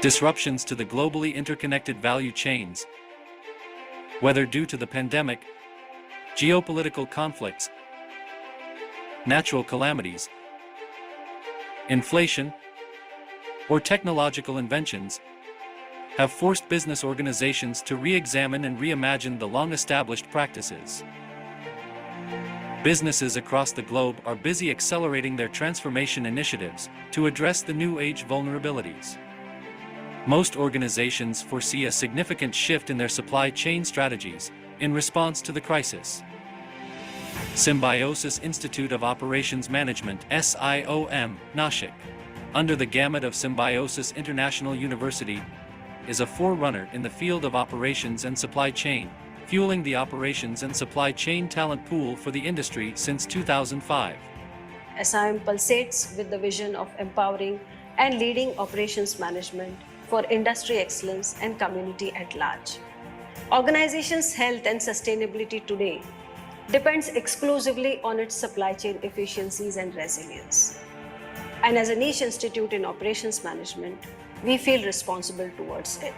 Disruptions to the globally interconnected value chains, whether due to the pandemic, geopolitical conflicts, natural calamities, inflation, or technological inventions, have forced business organizations to re-examine and reimagine the long-established practices. Businesses across the globe are busy accelerating their transformation initiatives to address the new age vulnerabilities. Most organizations foresee a significant shift in their supply chain strategies in response to the crisis. Symbiosis Institute of Operations Management (SIOM), Nashik, under the gamut of Symbiosis International University, is a forerunner in the field of operations and supply chain, fueling the operations and supply chain talent pool for the industry since 2005. SIOM pulsates with the vision of empowering and leading operations management for industry excellence and community at large. Organizations' health and sustainability today depends exclusively on its supply chain efficiencies and resilience. And as a niche institute in operations management, we feel responsible towards it.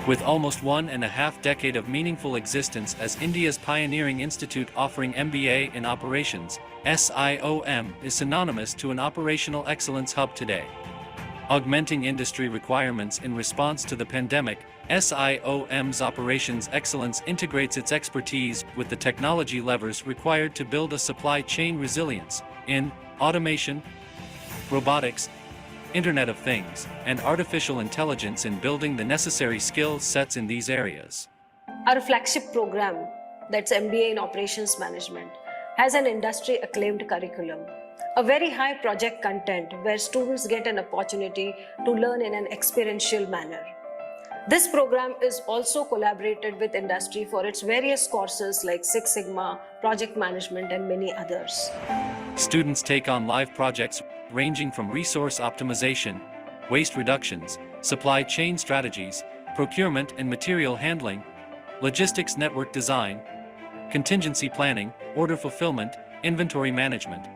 With almost 1.5 decades of meaningful existence as India's pioneering institute offering MBA in operations, SIOM is synonymous to an operational excellence hub today. Augmenting industry requirements in response to the pandemic, SIOM's operations excellence integrates its expertise with the technology levers required to build a supply chain resilience in automation, robotics, Internet of Things, and artificial intelligence in building the necessary skill sets in these areas. Our flagship program, that's MBA in Operations Management, has an industry-acclaimed curriculum, a very high project content where students get an opportunity to learn in an experiential manner. This program is also collaborated with industry for its various courses like Six Sigma, project management, and many others. Students take on live projects ranging from resource optimization, waste reductions, supply chain strategies, procurement and material handling, logistics network design, contingency planning, order fulfillment, inventory management,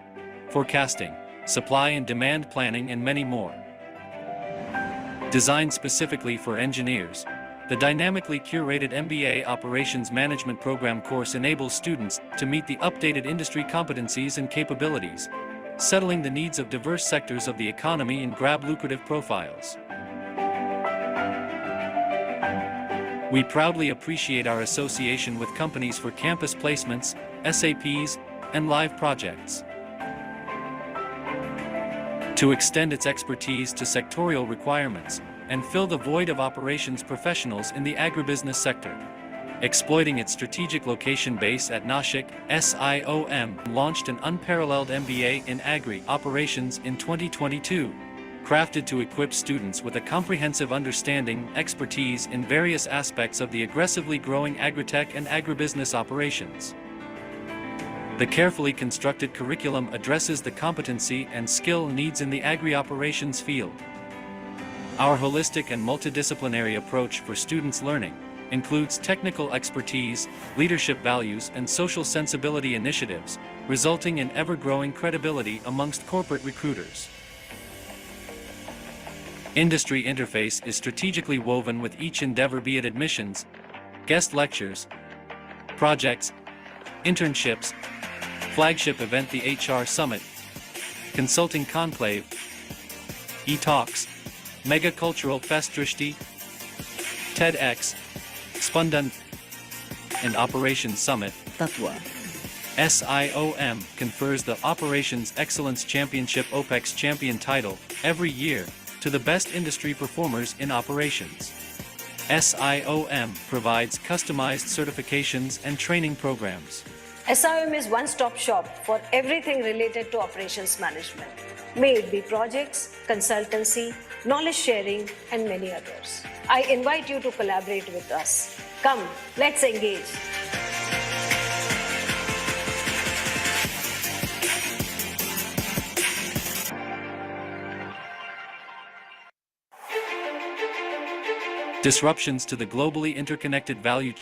forecasting, supply and demand planning, and many more. Designed specifically for engineers, the dynamically curated MBA Operations Management Program course enables students to meet the updated industry competencies and capabilities, settling the needs of diverse sectors of the economy and grab lucrative profiles. We proudly appreciate our association with companies for campus placements, SAPs, and live projects. To extend its expertise to sectorial requirements and fill the void of operations professionals in the agribusiness sector. Exploiting its strategic location base at Nashik, SIOM launched an unparalleled MBA in Agri Operations in 2022, crafted to equip students with a comprehensive understanding, expertise in various aspects of the aggressively growing agritech and agribusiness operations. The carefully constructed curriculum addresses the competency and skill needs in the agri-operations field. Our holistic and multidisciplinary approach for students' learning includes technical expertise, leadership values, and social sensibility initiatives, resulting in ever-growing credibility amongst corporate recruiters. Industry interface is strategically woven with each endeavor, be it admissions, guest lectures, projects, internships, flagship event the HR Summit, consulting conclave, e-talks, mega cultural fest Drishti, TEDx, Spundan, and Operations Summit. Tatwa. SIOM confers the Operations Excellence Championship OPEX Champion title every year to the best industry performers in operations. SIOM provides customized certifications and training programs. SIOM is one-stop shop for everything related to operations management. May it be projects, consultancy, knowledge sharing, and many others. I invite you to collaborate with us. Come, let's engage. Disruptions to the globally interconnected value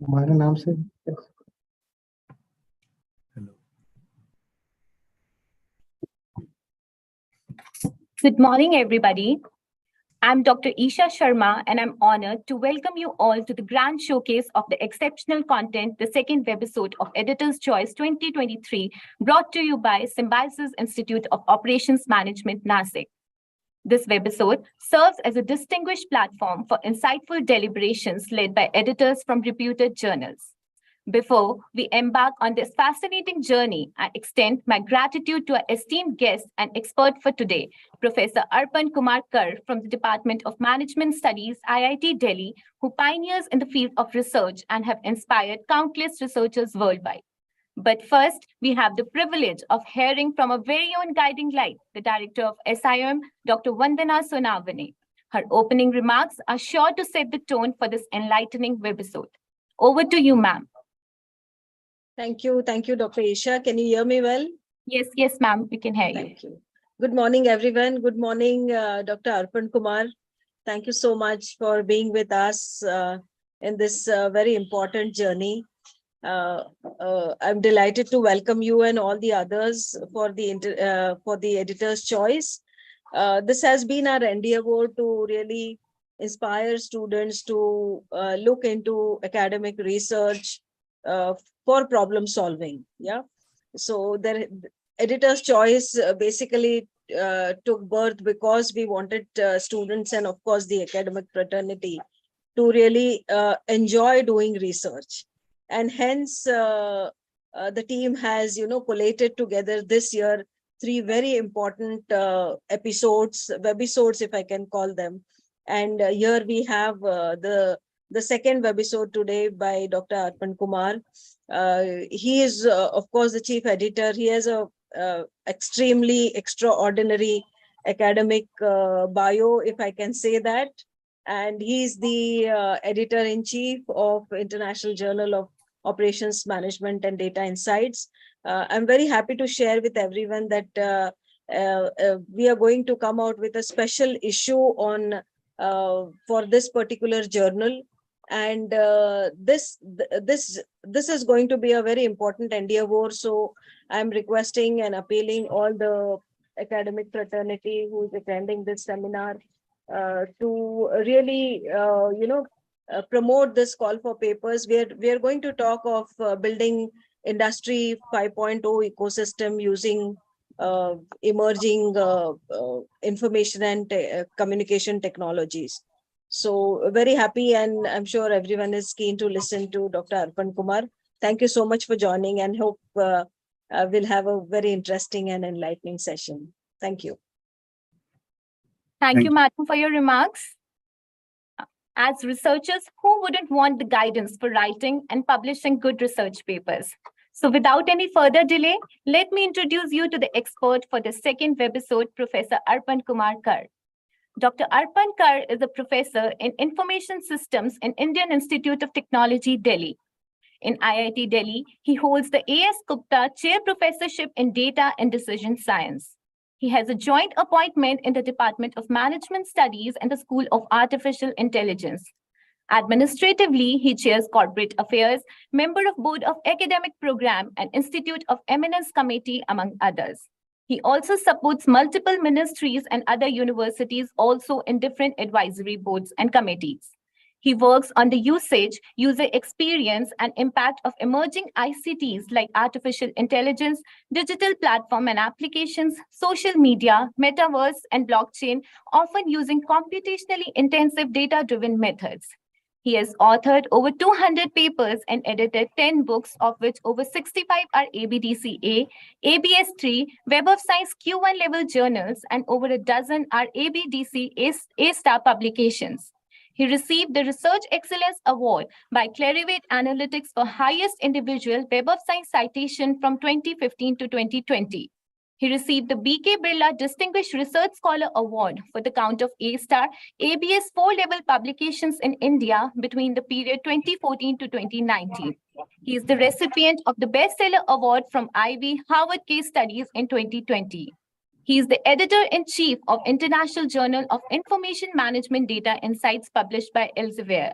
हमारे नाम से Good morning, everybody. I'm Dr. Isha Sharma, and I'm honored to welcome you all to the grand showcase of the exceptional content, the second webisode of Editor's Choice 2023, brought to you by Symbiosis Institute of Operations Management, Nashik. This webisode serves as a distinguished platform for insightful deliberations led by editors from reputed journals. Before we embark on this fascinating journey, I extend my gratitude to our esteemed guest and expert for today, Professor Arpan Kumar Kar from the Department of Management Studies, IIT Delhi, who pioneers in the field of research and have inspired countless researchers worldwide. But first, we have the privilege of hearing from our very own guiding light, the Director of SIOM, Dr. Vandana Sonavane. Her opening remarks are sure to set the tone for this enlightening webisode. Over to you, ma'am. Thank you, Dr. Isha. Can you hear me well? Yes, ma'am, we can hear you. Thank you. Good morning, everyone. Good morning, Dr. Arpan Kumar. Thank you so much for being with us in this very important journey. I'm delighted to welcome you and all the others for the Editor's Choice. This has been our endeavor to really inspire students to look into academic research for problem solving. Yeah. So the Editor's Choice basically took birth because we wanted students and of course the academic fraternity to really enjoy doing research. And hence the team has, collated together this year 3 very important episodes, webisodes, if I can call them. And here we have the second webisode today by Dr. Arpan Kumar. He is, of course, the chief editor. He has a extremely extraordinary academic bio, if I can say that. And he's the editor-in-chief of International Journal of Operations Management and Data Insights. I'm very happy to share with everyone that we are going to come out with a special issue on for this particular journal. And this is going to be a very important endeavor. So I'm requesting and appealing all the academic fraternity who is attending this seminar to really, promote this call for papers. We are going to talk of building Industry 5.0 ecosystem using emerging information and communication technologies. So very happy, and I'm sure everyone is keen to listen to Dr. Arpan Kumar. Thank you so much for joining, and hope we'll have a very interesting and enlightening session. Thank you. Thank you, madam, for your remarks. As researchers, who wouldn't want the guidance for writing and publishing good research papers? So without any further delay, let me introduce you to the expert for the second webisode, Professor Arpan Kumar Kar. Dr. Arpan Kar is a professor in Information Systems in Indian Institute of Technology, Delhi. In IIT Delhi, he holds the A.S. Gupta Chair Professorship in Data and Decision Science. He has a joint appointment in the Department of Management Studies and the School of Artificial Intelligence. Administratively, he chairs Corporate Affairs, member of Board of Academic Program and Institute of Eminence Committee, among others. He also supports multiple ministries and other universities also in different advisory boards and committees. He works on the usage, user experience, and impact of emerging ICTs like artificial intelligence, digital platform and applications, social media, metaverse, and blockchain, often using computationally intensive data-driven methods. He has authored over 200 papers and edited 10 books, of which over 65 are ABDCA, ABS3, Web of Science Q1 level journals, and over a dozen are ABDC A-star publications. He received the Research Excellence Award by Clarivate Analytics for highest individual Web of Science citation from 2015 to 2020. He received the B.K. Birla Distinguished Research Scholar Award for the count of A-star ABS 4-level publications in India between the period 2014 to 2019. He is the recipient of the Bestseller Award from Ivy Harvard Case Studies in 2020. He is the editor-in-chief of International Journal of Information Management Data Insights published by Elsevier.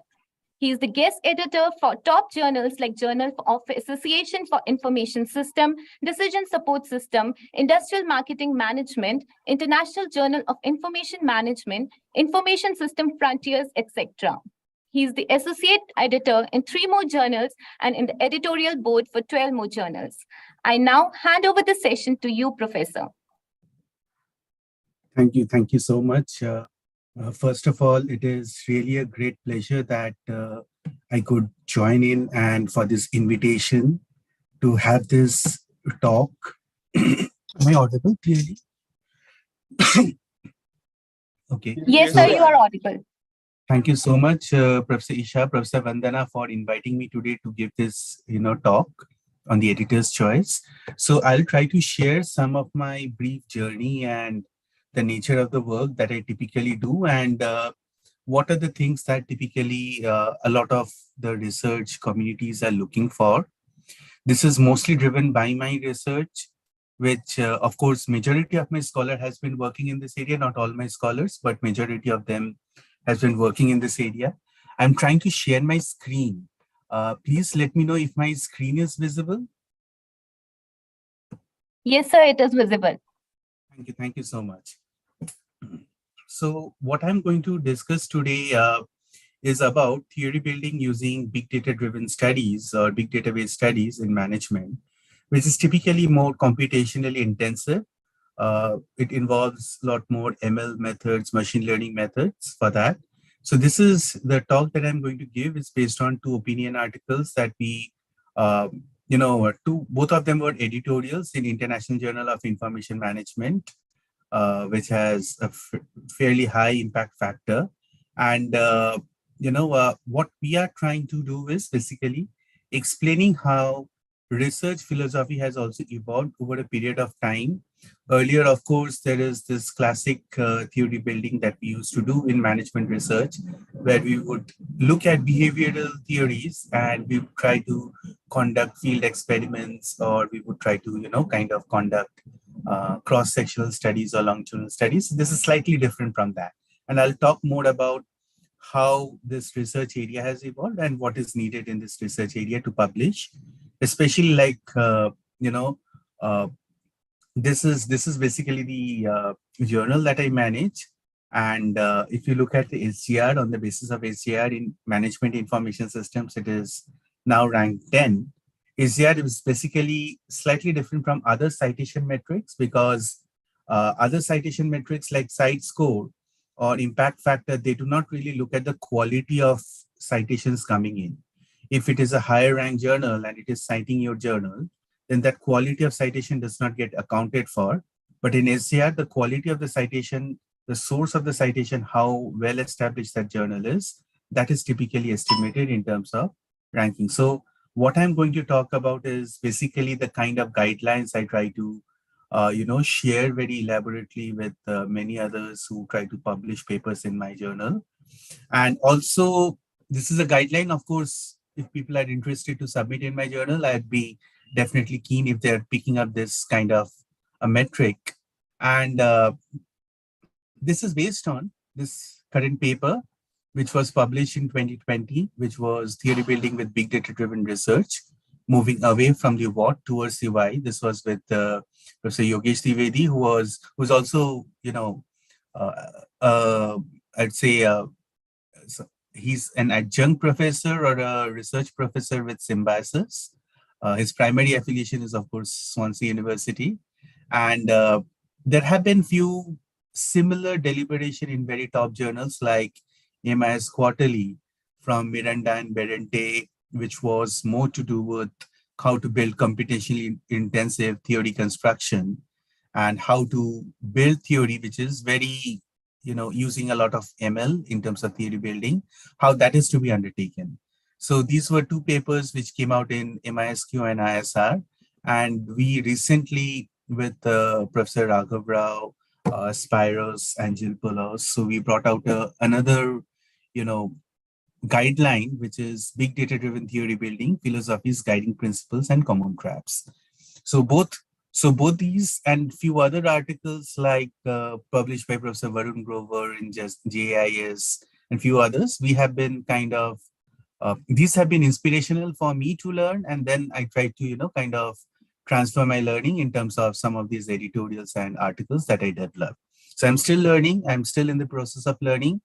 He is the guest editor for top journals like Journal of Association for Information System, Decision Support System, Industrial Marketing Management, International Journal of Information Management, Information System Frontiers, etc. He is the associate editor in 3 more journals and in the editorial board for 12 more journals. I now hand over the session to you, Professor. Thank you so much. First of all, it is really a great pleasure that I could join in and for this invitation to have this talk. Am I audible clearly? Okay. Yes, sir, you are audible. Thank you so much, Professor Isha, Professor Vandana, for inviting me today to give this, talk on the editor's choice. So I'll try to share some of my brief journey and the nature of the work that I typically do, and what are the things that typically a lot of the research communities are looking for. This is mostly driven by my research, which of course, majority of my scholar has been working in this area, not all my scholars, but majority of them has been working in this area. I'm trying to share my screen. Please let me know if my screen is visible. Yes, sir, it is visible. Thank you so much. So what I'm going to discuss today is about theory building using big data driven studies or big database studies in management, which is typically more computationally intensive. It involves a lot more ML methods, machine learning methods for that. So this is the talk that I'm going to give. Is based on 2 opinion articles that we, both of them were editorials in International Journal of Information Management, which has a fairly high impact factor. And, what we are trying to do is basically explaining how research philosophy has also evolved over a period of time. Earlier, of course, there is this classic theory building that we used to do in management research, where we would look at behavioral theories and we would try to conduct field experiments, or we would try to, conduct cross-sectional studies or longitudinal studies. This is slightly different from that. And I'll talk more about how this research area has evolved and what is needed in this research area to publish, especially like, this is basically the journal that I manage. And if you look at the SGR, on the basis of SGR in management information systems, it is now ranked 10. SGR is basically slightly different from other citation metrics, because other citation metrics like site score or impact factor, they do not really look at the quality of citations coming in. If it is a higher ranked journal and it is citing your journal, then that quality of citation does not get accounted for. But in SCR, the quality of the citation, the source of the citation, how well established that journal is, that is typically estimated in terms of ranking. So what I'm going to talk about is basically the kind of guidelines I try to share very elaborately with many others who try to publish papers in my journal. And also, this is a guideline. Of course, if people are interested to submit in my journal, I'd be definitely keen if they're picking up this kind of a metric. And this is based on this current paper, which was published in 2020, which was theory building with big data driven research, moving away from the what towards the why. This was with Professor Yogesh Trivedi, who's also, I'd say he's an adjunct professor or a research professor with Symbiosis. His primary affiliation is, of course, Swansea University. And there have been few similar deliberation in very top journals like MIS Quarterly from Miranda and Berente, which was more to do with how to build computationally intensive theory construction and how to build theory, which is very, using a lot of ML in terms of theory building, how that is to be undertaken. So these were 2 papers which came out in MISQ and ISR. And we recently, with Professor Raghav Rao, Spiros, and Jill Poulos, so we brought out another, guideline, which is big data driven theory building, philosophies, guiding principles, and common traps. So both these and few other articles like published by Professor Varun Grover in just JIS and few others, we have been kind of These have been inspirational for me to learn, and then I try to kind of transfer my learning in terms of some of these editorials and articles that I develop. So I'm still learning. I'm still in the process of learning,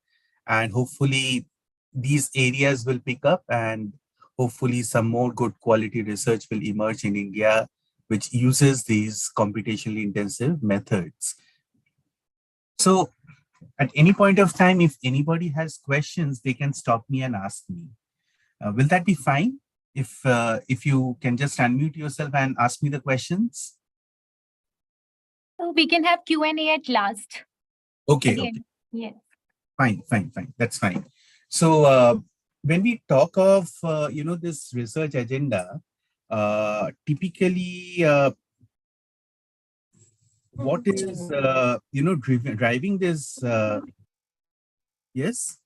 and hopefully these areas will pick up, and hopefully some more good quality research will emerge in India, which uses these computationally intensive methods. So at any point of time, if anybody has questions, they can stop me and ask me. Will that be fine? If you can just unmute yourself and ask me the questions. So we can have Q&A at last. Okay. At the Okay. end. Yes. Fine. That's fine. So when we talk of this research agenda, typically what is driving this? Yes.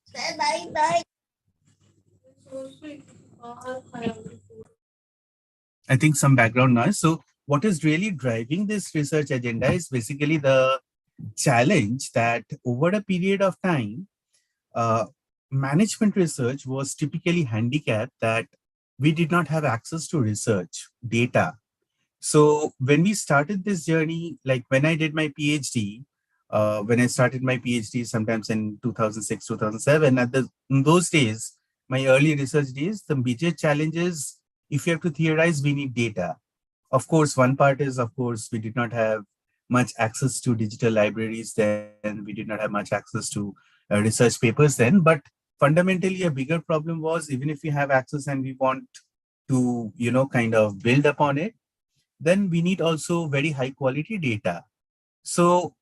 I think some background noise. So what is really driving this research agenda is basically the challenge that over a period of time, management research was typically handicapped that we did not have access to research data. So when we started this journey, like when I did my PhD, when I started my PhD sometimes in 2006, 2007, in those days, my early research days, the major challenges, if you have to theorize, we need data. Of course, one part is, of course, we did not have much access to digital libraries then. We did not have much access to research papers then. But fundamentally, a bigger problem was even if we have access and we want to, kind of build upon it, then we need also very high quality data. So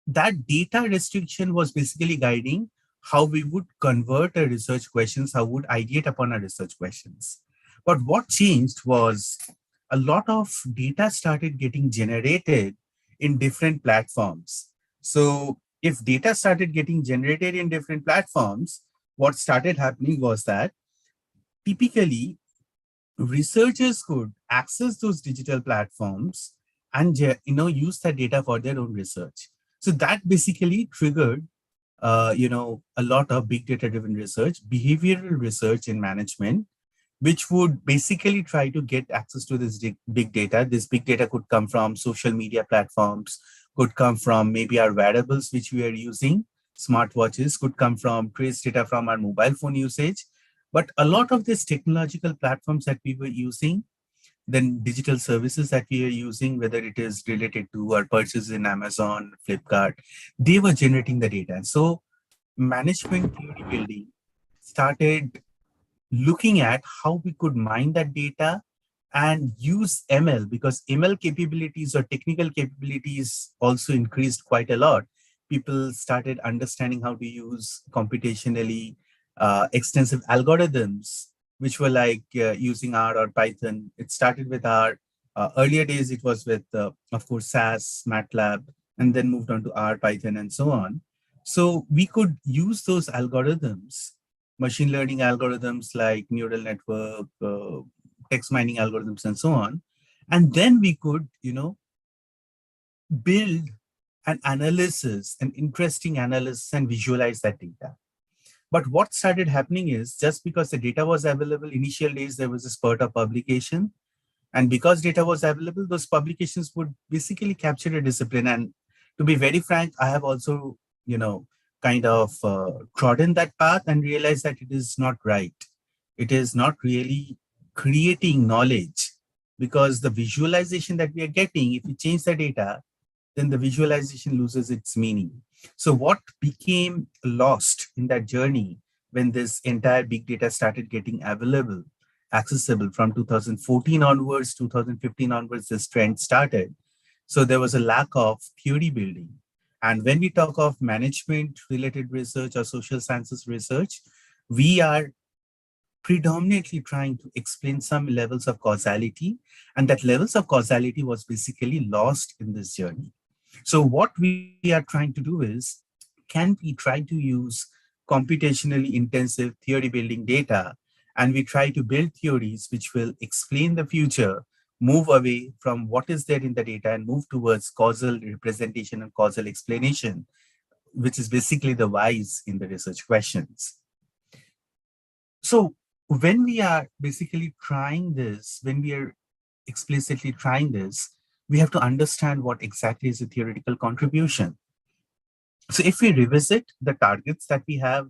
that data restriction was basically guiding how we would convert our research questions, how would ideate upon our research questions. But what changed was a lot of data started getting generated in different platforms. So if data started getting generated in different platforms, what started happening was that typically researchers could access those digital platforms and use that data for their own research. So that basically triggered a lot of big data driven research, behavioral research in management, which would basically try to get access to this big data. This big data could come from social media platforms, could come from maybe our wearables, which we are using, smartwatches, could come from trace data from our mobile phone usage. But a lot of these technological platforms that we were using, then digital services that we are using, whether it is related to our purchases in Amazon, Flipkart, they were generating the data. And so management theory building started looking at how we could mine that data and use ML, because ML capabilities or technical capabilities also increased quite a lot. People started understanding how to use computationally extensive algorithms, which were like using R or Python. It started with R. Earlier days, it was with, of course, SAS, MATLAB, and then moved on to R, Python, and so on. So we could use those algorithms, machine learning algorithms like neural network, text mining algorithms, and so on. And then we could, build an analysis, an interesting analysis, and visualize that data. But what started happening is just because the data was available, initial days, there was a spurt of publication. And because data was available, those publications would basically capture a discipline. And to be very frank, I have also, kind of trodden that path and realized that it is not right. It is not really creating knowledge, because the visualization that we are getting, if we change the data, then the visualization loses its meaning. So what became lost in that journey when this entire big data started getting available, accessible from 2014 onwards, 2015 onwards, this trend started. So there was a lack of theory building. And when we talk of management related research or social sciences research, we are predominantly trying to explain some levels of causality, and that levels of causality was basically lost in this journey. So what we are trying to do is, can we try to use computationally intensive theory building data, and we try to build theories which will explain the future, move away from what is there in the data and move towards causal representation and causal explanation, which is basically the whys in the research questions. So when we are basically trying this, when we are explicitly trying this, we have to understand what exactly is a theoretical contribution. So if we revisit the targets that we have,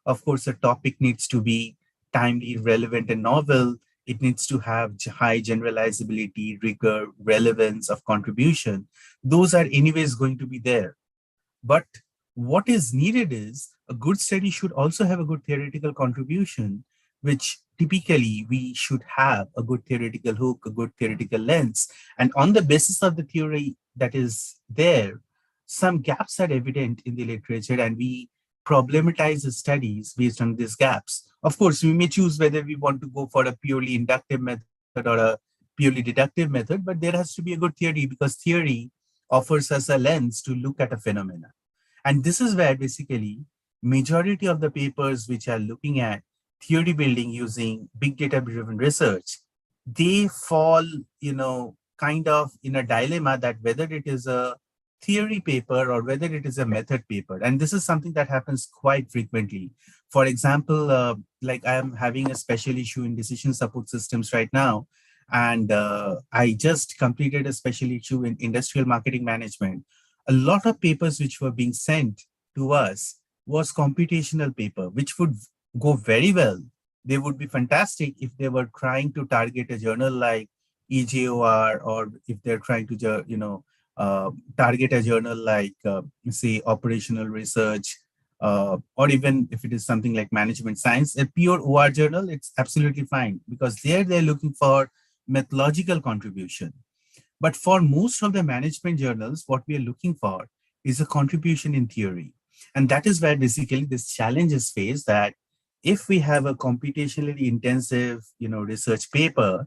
of course, the topic needs to be timely, relevant, and novel. It needs to have high generalizability, rigor, relevance of contribution. Those are anyways going to be there. But what is needed is a good study should also have a good theoretical contribution, which typically we should have a good theoretical hook, a good theoretical lens. And on the basis of the theory that is there, some gaps are evident in the literature, and we problematize the studies based on these gaps. Of course, we may choose whether we want to go for a purely inductive method or a purely deductive method, but there has to be a good theory, because theory offers us a lens to look at a phenomena. And this is where basically majority of the papers which are looking at theory building using big data driven research, they fall, kind of in a dilemma that whether it is a theory paper or whether it is a method paper. And this is something that happens quite frequently. For example, like I am having a special issue in decision support systems right now. And I just completed a special issue in industrial marketing management. A lot of papers which were being sent to us was computational paper, which would go very well. They would be fantastic if they were trying to target a journal like EJOR, or if they're trying to, target a journal like, say, operational research, or even if it is something like management science, a pure OR journal, it's absolutely fine, because there they're looking for methodological contribution. But for most of the management journals, what we are looking for is a contribution in theory. And that is where basically this challenge is faced, that if we have a computationally intensive, research paper,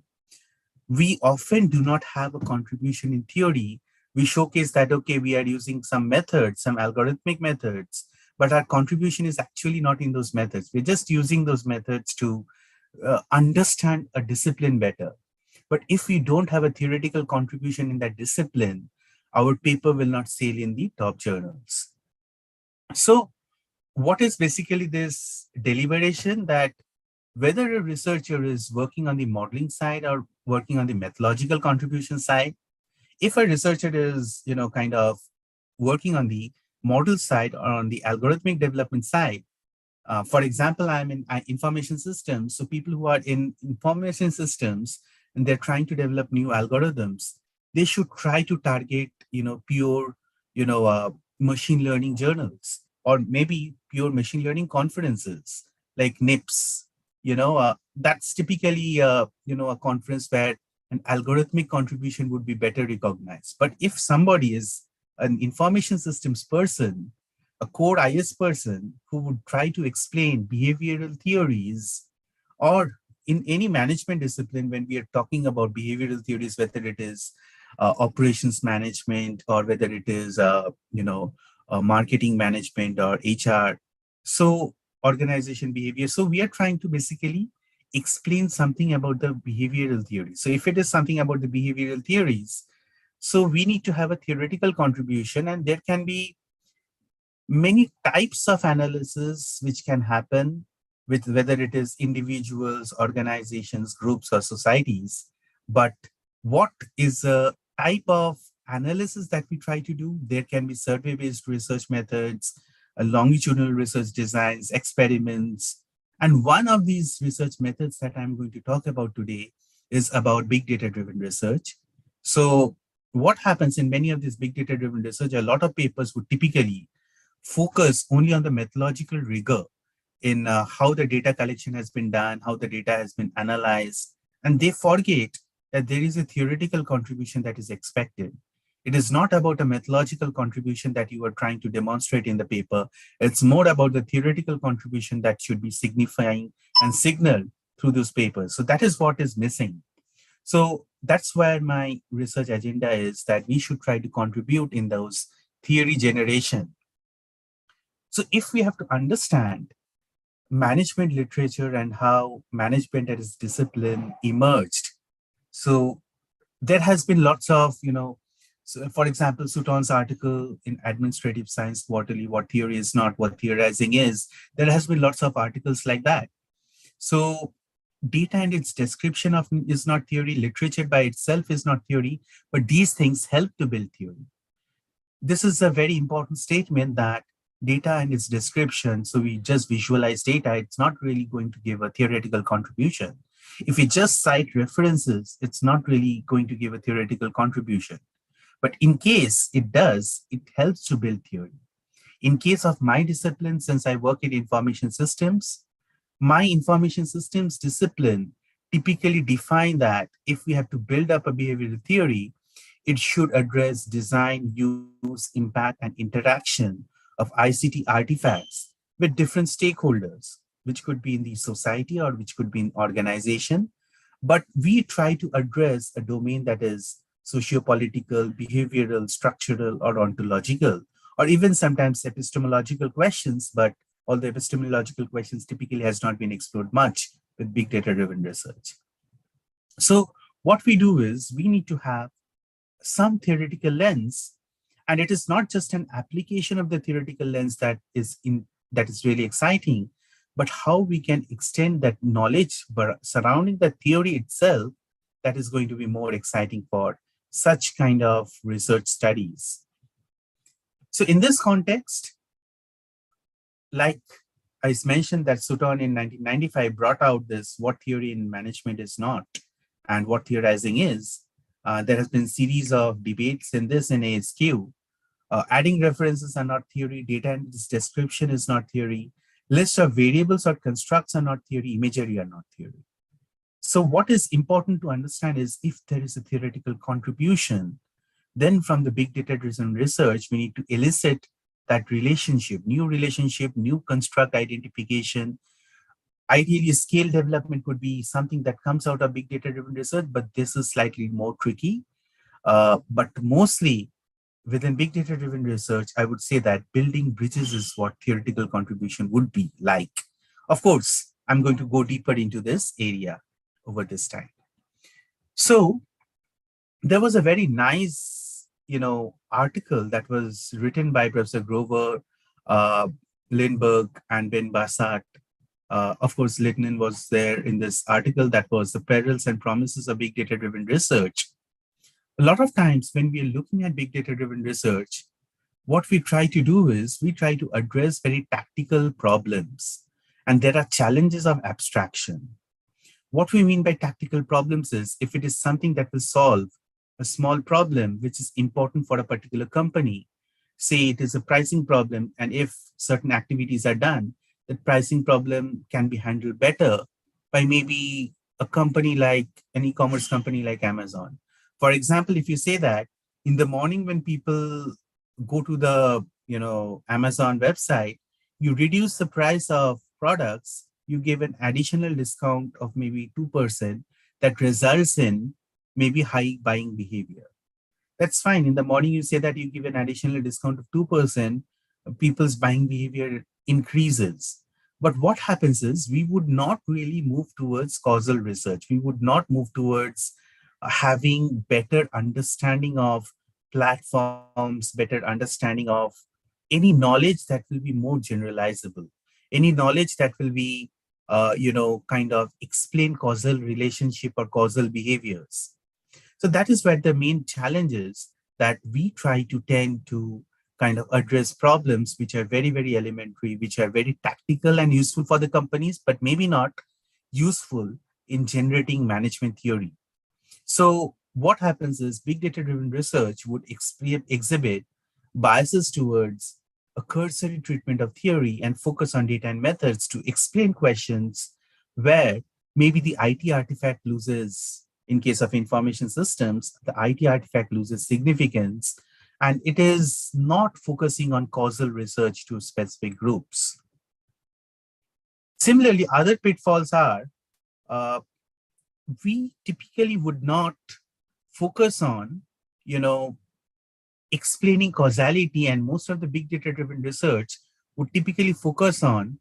we often do not have a contribution in theory. We showcase that, okay, we are using some methods, some algorithmic methods, but our contribution is actually not in those methods. We're just using those methods to understand a discipline better. But if we don't have a theoretical contribution in that discipline, our paper will not sail in the top journals. So what is basically this deliberation? That whether a researcher is working on the modeling side or working on the methodological contribution side, if a researcher is, kind of working on the model side or on the algorithmic development side, for example, I'm in information systems. So people who are in information systems and they're trying to develop new algorithms, they should try to target, pure, machine learning journals, or maybe pure machine learning conferences like NIPS. That's typically, a conference where an algorithmic contribution would be better recognized. But if somebody is an information systems person, a core IS person who would try to explain behavioral theories, or in any management discipline, when we are talking about behavioral theories, whether it is operations management or whether it is, marketing management or HR, so organization behavior. So we are trying to basically explain something about the behavioral theory. So if it is something about the behavioral theories, so we need to have a theoretical contribution, and there can be many types of analysis which can happen with whether it is individuals, organizations, groups, or societies. But what is a type of analysis that we try to do? There can be survey-based research methods, longitudinal research designs, experiments. And one of these research methods that I'm going to talk about today is about big data-driven research. So what happens in many of these big data-driven research, a lot of papers would typically focus only on the methodological rigor in how the data collection has been done, how the data has been analyzed, and they forget that there is a theoretical contribution that is expected. It is not about a methodological contribution that you are trying to demonstrate in the paper. It's more about the theoretical contribution that should be signifying and signaled through those papers. So that is what is missing. So that's where my research agenda is, that we should try to contribute in those theory generation. So if we have to understand management literature and how management as discipline emerged, so there has been lots of, so for example, Sutton's article in Administrative Science Quarterly, What Theory is Not, What Theorizing Is, there has been lots of articles like that. So data and its description of is not theory, literature by itself is not theory, but these things help to build theory. This is a very important statement that data and its description, so we just visualize data, it's not really going to give a theoretical contribution. If we just cite references, it's not really going to give a theoretical contribution. But in case it does, it helps to build theory. In case of my discipline, since I work in information systems, my information systems discipline typically define that if we have to build up a behavioral theory, it should address design, use, impact, and interaction of ICT artifacts with different stakeholders, which could be in the society or which could be in organization. But we try to address a domain that is socio-political, behavioral, structural, or ontological, or even sometimes epistemological questions, but all the epistemological questions typically has not been explored much with big data-driven research. So what we do is we need to have some theoretical lens, and it is not just an application of the theoretical lens that is really exciting, but how we can extend that knowledge surrounding the theory itself that is going to be more exciting for such kind of research studies. So in this context, like I mentioned that Sutton in 1995 brought out this what theory in management is not and what theorizing is. There has been series of debates in this in ASQ. Adding references are not theory, data and its description is not theory, list of variables or constructs are not theory, imagery are not theory. So what is important to understand is if there is a theoretical contribution, then from the big data-driven research, we need to elicit that relationship, new construct identification. Ideally, scale development could be something that comes out of big data-driven research, but this is slightly more tricky. But mostly within big data-driven research, I would say that building bridges is what theoretical contribution would be like. Of course, I'm going to go deeper into this area over this time. So there was a very nice, article that was written by Professor Grover, Lindbergh, and Ben Bassat. Of course, Lignin was there in this article that was the perils and promises of big data-driven research. A lot of times when we are looking at big data-driven research, what we try to do is we try to address very tactical problems, and there are challenges of abstraction. What we mean by tactical problems is if it is something that will solve a small problem which is important for a particular company, say it is a pricing problem, and if certain activities are done, the pricing problem can be handled better by maybe a company like an e-commerce company like Amazon. For example, if you say that in the morning when people go to the Amazon website, you reduce the price of products, you give an additional discount of maybe 2% that results in maybe high buying behavior. That's fine. In the morning, you say that you give an additional discount of 2%, people's buying behavior increases. But what happens is we would not really move towards causal research. We would not move towards having better understanding of platforms, better understanding of any knowledge that will be more generalizable, any knowledge that will be, kind of explain causal relationship or causal behaviors. So that is where the main challenge is, that we try to tend to kind of address problems which are very, very elementary, which are very tactical and useful for the companies, but maybe not useful in generating management theory. So what happens is big data-driven research would exhibit biases towards a cursory treatment of theory and focus on data and methods to explain questions where maybe the IT artifact loses, in case of information systems, the IT artifact loses significance, and it is not focusing on causal research to specific groups. Similarly, other pitfalls are, we typically would not focus on, explaining causality, and most of the big data-driven research would typically focus on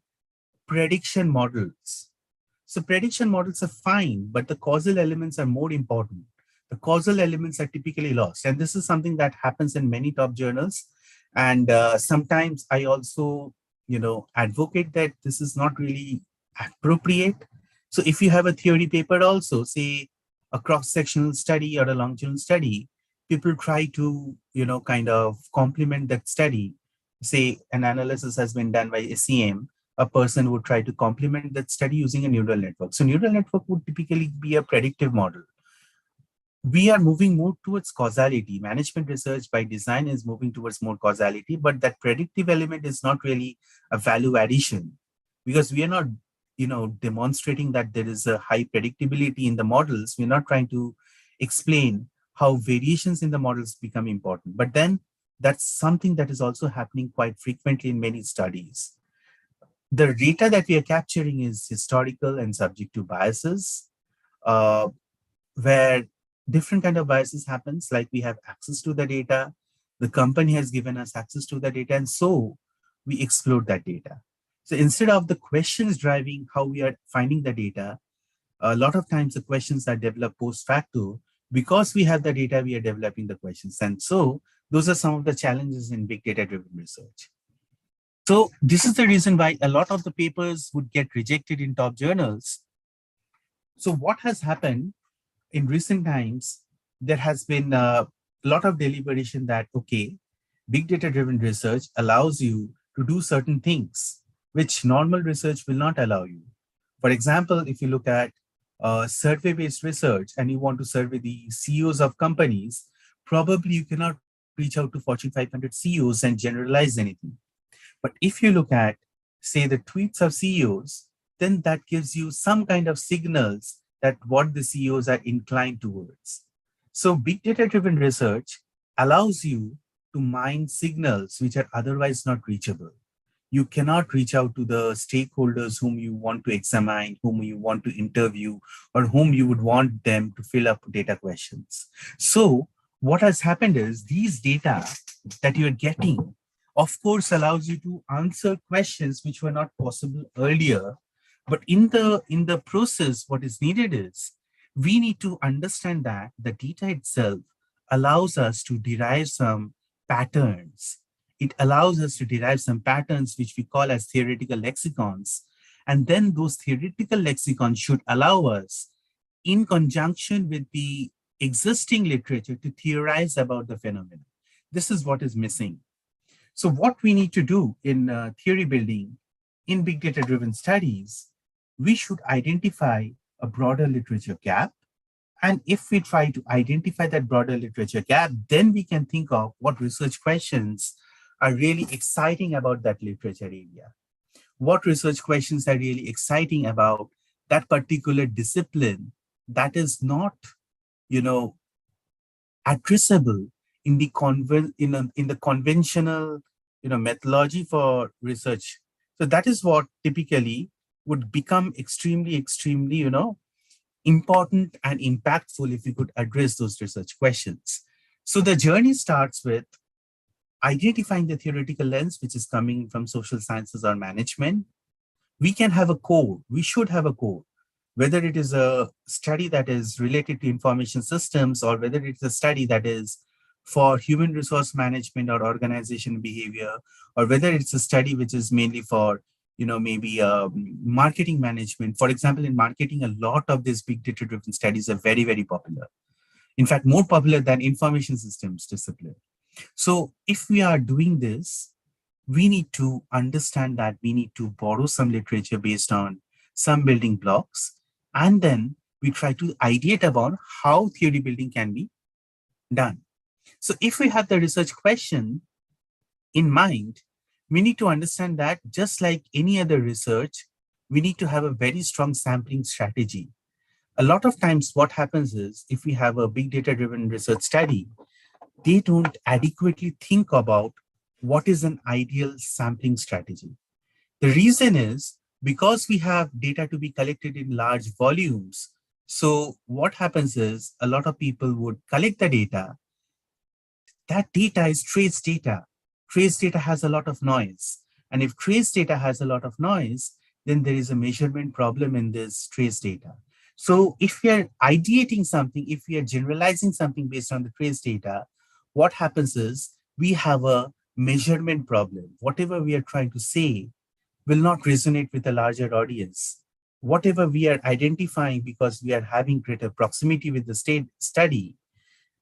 prediction models. So prediction models are fine, but the causal elements are more important. The causal elements are typically lost. And this is something that happens in many top journals. And sometimes I also, advocate that this is not really appropriate. So if you have a theory paper also, say a cross-sectional study or a longitudinal study, people try to, kind of complement that study. Say an analysis has been done by SIOM, a person would try to complement that study using a neural network. So neural network would typically be a predictive model. We are moving more towards causality. Management research by design is moving towards more causality, but that predictive element is not really a value addition, because we are not, demonstrating that there is a high predictability in the models. We're not trying to explain how variations in the models become important. But then that's something that is also happening quite frequently in many studies. The data that we are capturing is historical and subject to biases, where different kind of biases happens, like we have access to the data, the company has given us access to the data, and so we exploit that data. So instead of the questions driving how we are finding the data, a lot of times the questions are developed post facto. Because we have the data, we are developing the questions. And so those are some of the challenges in big data driven research. So this is the reason why a lot of the papers would get rejected in top journals. So what has happened in recent times, there has been a lot of deliberation that, okay, big data driven research allows you to do certain things which normal research will not allow you. For example, if you look at survey-based research and you want to survey the CEOs of companies, probably you cannot reach out to Fortune 500 CEOs and generalize anything. But if you look at, say, the tweets of CEOs, then that gives you some kind of signals that what the CEOs are inclined towards. So big data-driven research allows you to mine signals which are otherwise not reachable. You cannot reach out to the stakeholders whom you want to examine, whom you want to interview, or whom you would want them to fill up data questions. So what has happened is these data that you're getting, of course, allows you to answer questions which were not possible earlier. But in the process, what is needed is we need to understand that the data itself allows us to derive some patterns. It allows us to derive some patterns which we call as theoretical lexicons. And then those theoretical lexicons should allow us, in conjunction with the existing literature, to theorize about the phenomenon. This is what is missing. So what we need to do in theory building, in big data-driven studies, we should identify a broader literature gap. And if we try to identify that broader literature gap, then we can think of what research questions are really exciting about that literature area. What research questions are really exciting about that particular discipline that is not, addressable in the conventional, methodology for research. So that is what typically would become extremely, important and impactful if we could address those research questions. So the journey starts with identifying the theoretical lens, which is coming from social sciences or management. We can have a core. We should have a core, whether it is a study that is related to information systems or whether it's a study that is for human resource management or organization behavior, or whether it's a study which is mainly for, maybe marketing management. For example, in marketing, a lot of these big data-driven studies are very, very popular. In fact, more popular than information systems discipline. So if we are doing this, we need to understand that we need to borrow some literature based on some building blocks, and then we try to ideate about how theory building can be done. So if we have the research question in mind, we need to understand that just like any other research, we need to have a very strong sampling strategy. A lot of times what happens is if we have a big data-driven research study, they don't adequately think about what is an ideal sampling strategy. The reason is because we have data to be collected in large volumes. So what happens is a lot of people would collect the data. That data is trace data. Trace data has a lot of noise. And if trace data has a lot of noise, then there is a measurement problem in this trace data. So if we are ideating something, if we are generalizing something based on the trace data, what happens is we have a measurement problem. Whatever we are trying to say will not resonate with a larger audience. whatever we are identifying because we are having greater proximity with the study,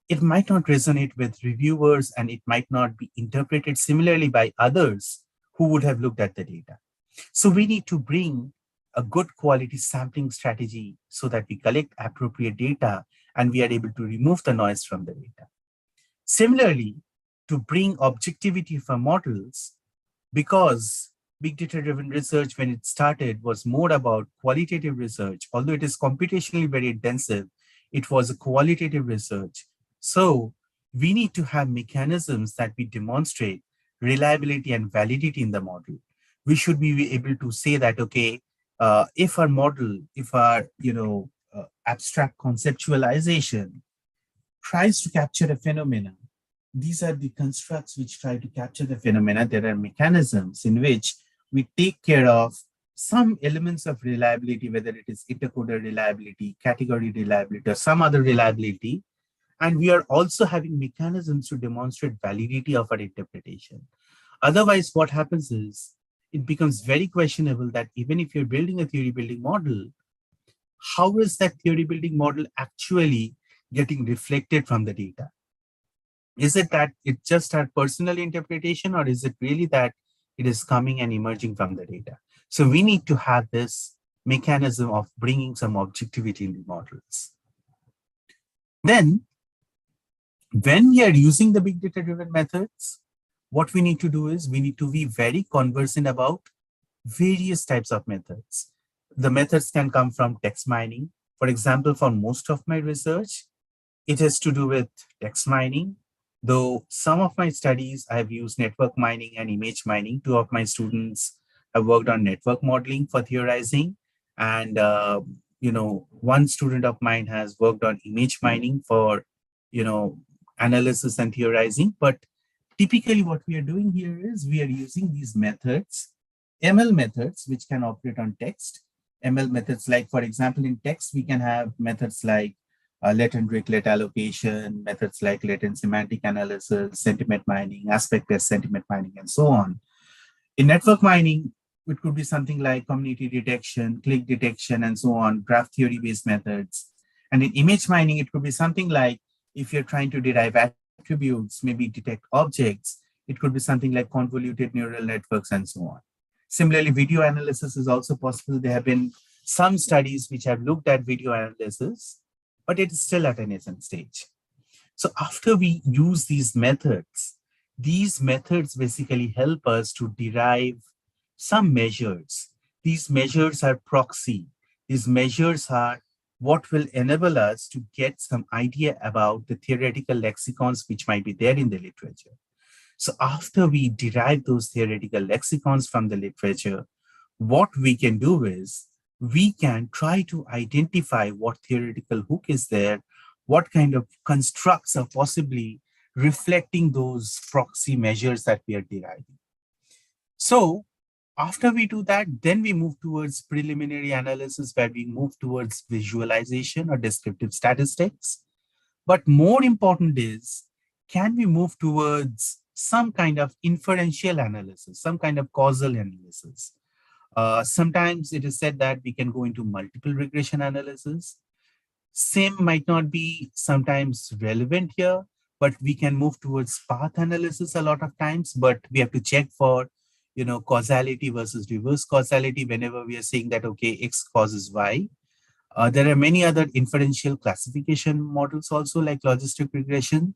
it might not resonate with reviewers and it might not be interpreted similarly by others who would have looked at the data. So we need to bring a good quality sampling strategy so that we collect appropriate data and we are able to remove the noise from the data. Similarly, to bring objectivity for models, because big data-driven research, when it started, was more about qualitative research. Although it is computationally very intensive, it was a qualitative research. So we need to have mechanisms that we demonstrate reliability and validity in the model. We should be able to say that, okay, if our model, if our abstract conceptualization tries to capture a phenomena, these are the constructs which try to capture the phenomena. There are mechanisms in which we take care of some elements of reliability, whether it is intercoder reliability, category reliability, or some other reliability. And we are also having mechanisms to demonstrate validity of our interpretation. Otherwise, what happens is it becomes very questionable that even if you're building a theory building model, how is that theory building model actually getting reflected from the data? Is it that it's just our personal interpretation, or is it really that it is coming and emerging from the data? So we need to have this mechanism of bringing some objectivity in the models. Then, when we are using the big data-driven methods, what we need to do is we need to be very conversant about various types of methods. The methods can come from text mining. For example, for most of my research, it has to do with text mining. Though some of my studies, I have used network mining and image mining. Two of my students have worked on network modeling for theorizing. And, one student of mine has worked on image mining for, analysis and theorizing. But typically what we are doing here is we are using these methods, ML methods, which can operate on text. ML methods, like, for example, in text, we can have methods like latent Dirichlet allocation, methods like latent semantic analysis, sentiment mining, aspect-based sentiment mining, and so on. In network mining, it could be something like community detection, click detection, and so on, graph theory-based methods. And in image mining, it could be something like, if you're trying to derive attributes, maybe detect objects, it could be something like convoluted neural networks and so on. Similarly, video analysis is also possible. There have been some studies which have looked at video analysis, but it is still at a nascent stage. So after we use these methods basically help us to derive some measures. These measures are proxy. These measures are what will enable us to get some idea about the theoretical lexicons which might be there in the literature. So after we derive those theoretical lexicons from the literature, what we can do is we can try to identify what theoretical hook is there, what kind of constructs are possibly reflecting those proxy measures that we are deriving. So after we do that, then we move towards preliminary analysis, where we move towards visualization or descriptive statistics. But more important is, can we move towards some kind of inferential analysis, some kind of causal analysis? Sometimes it is said that we can go into multiple regression analysis. SIM might not be sometimes relevant here, but we can move towards path analysis a lot of times, but we have to check for causality versus reverse causality whenever we are saying that, okay, X causes Y. There are many other inferential classification models also, like logistic regression.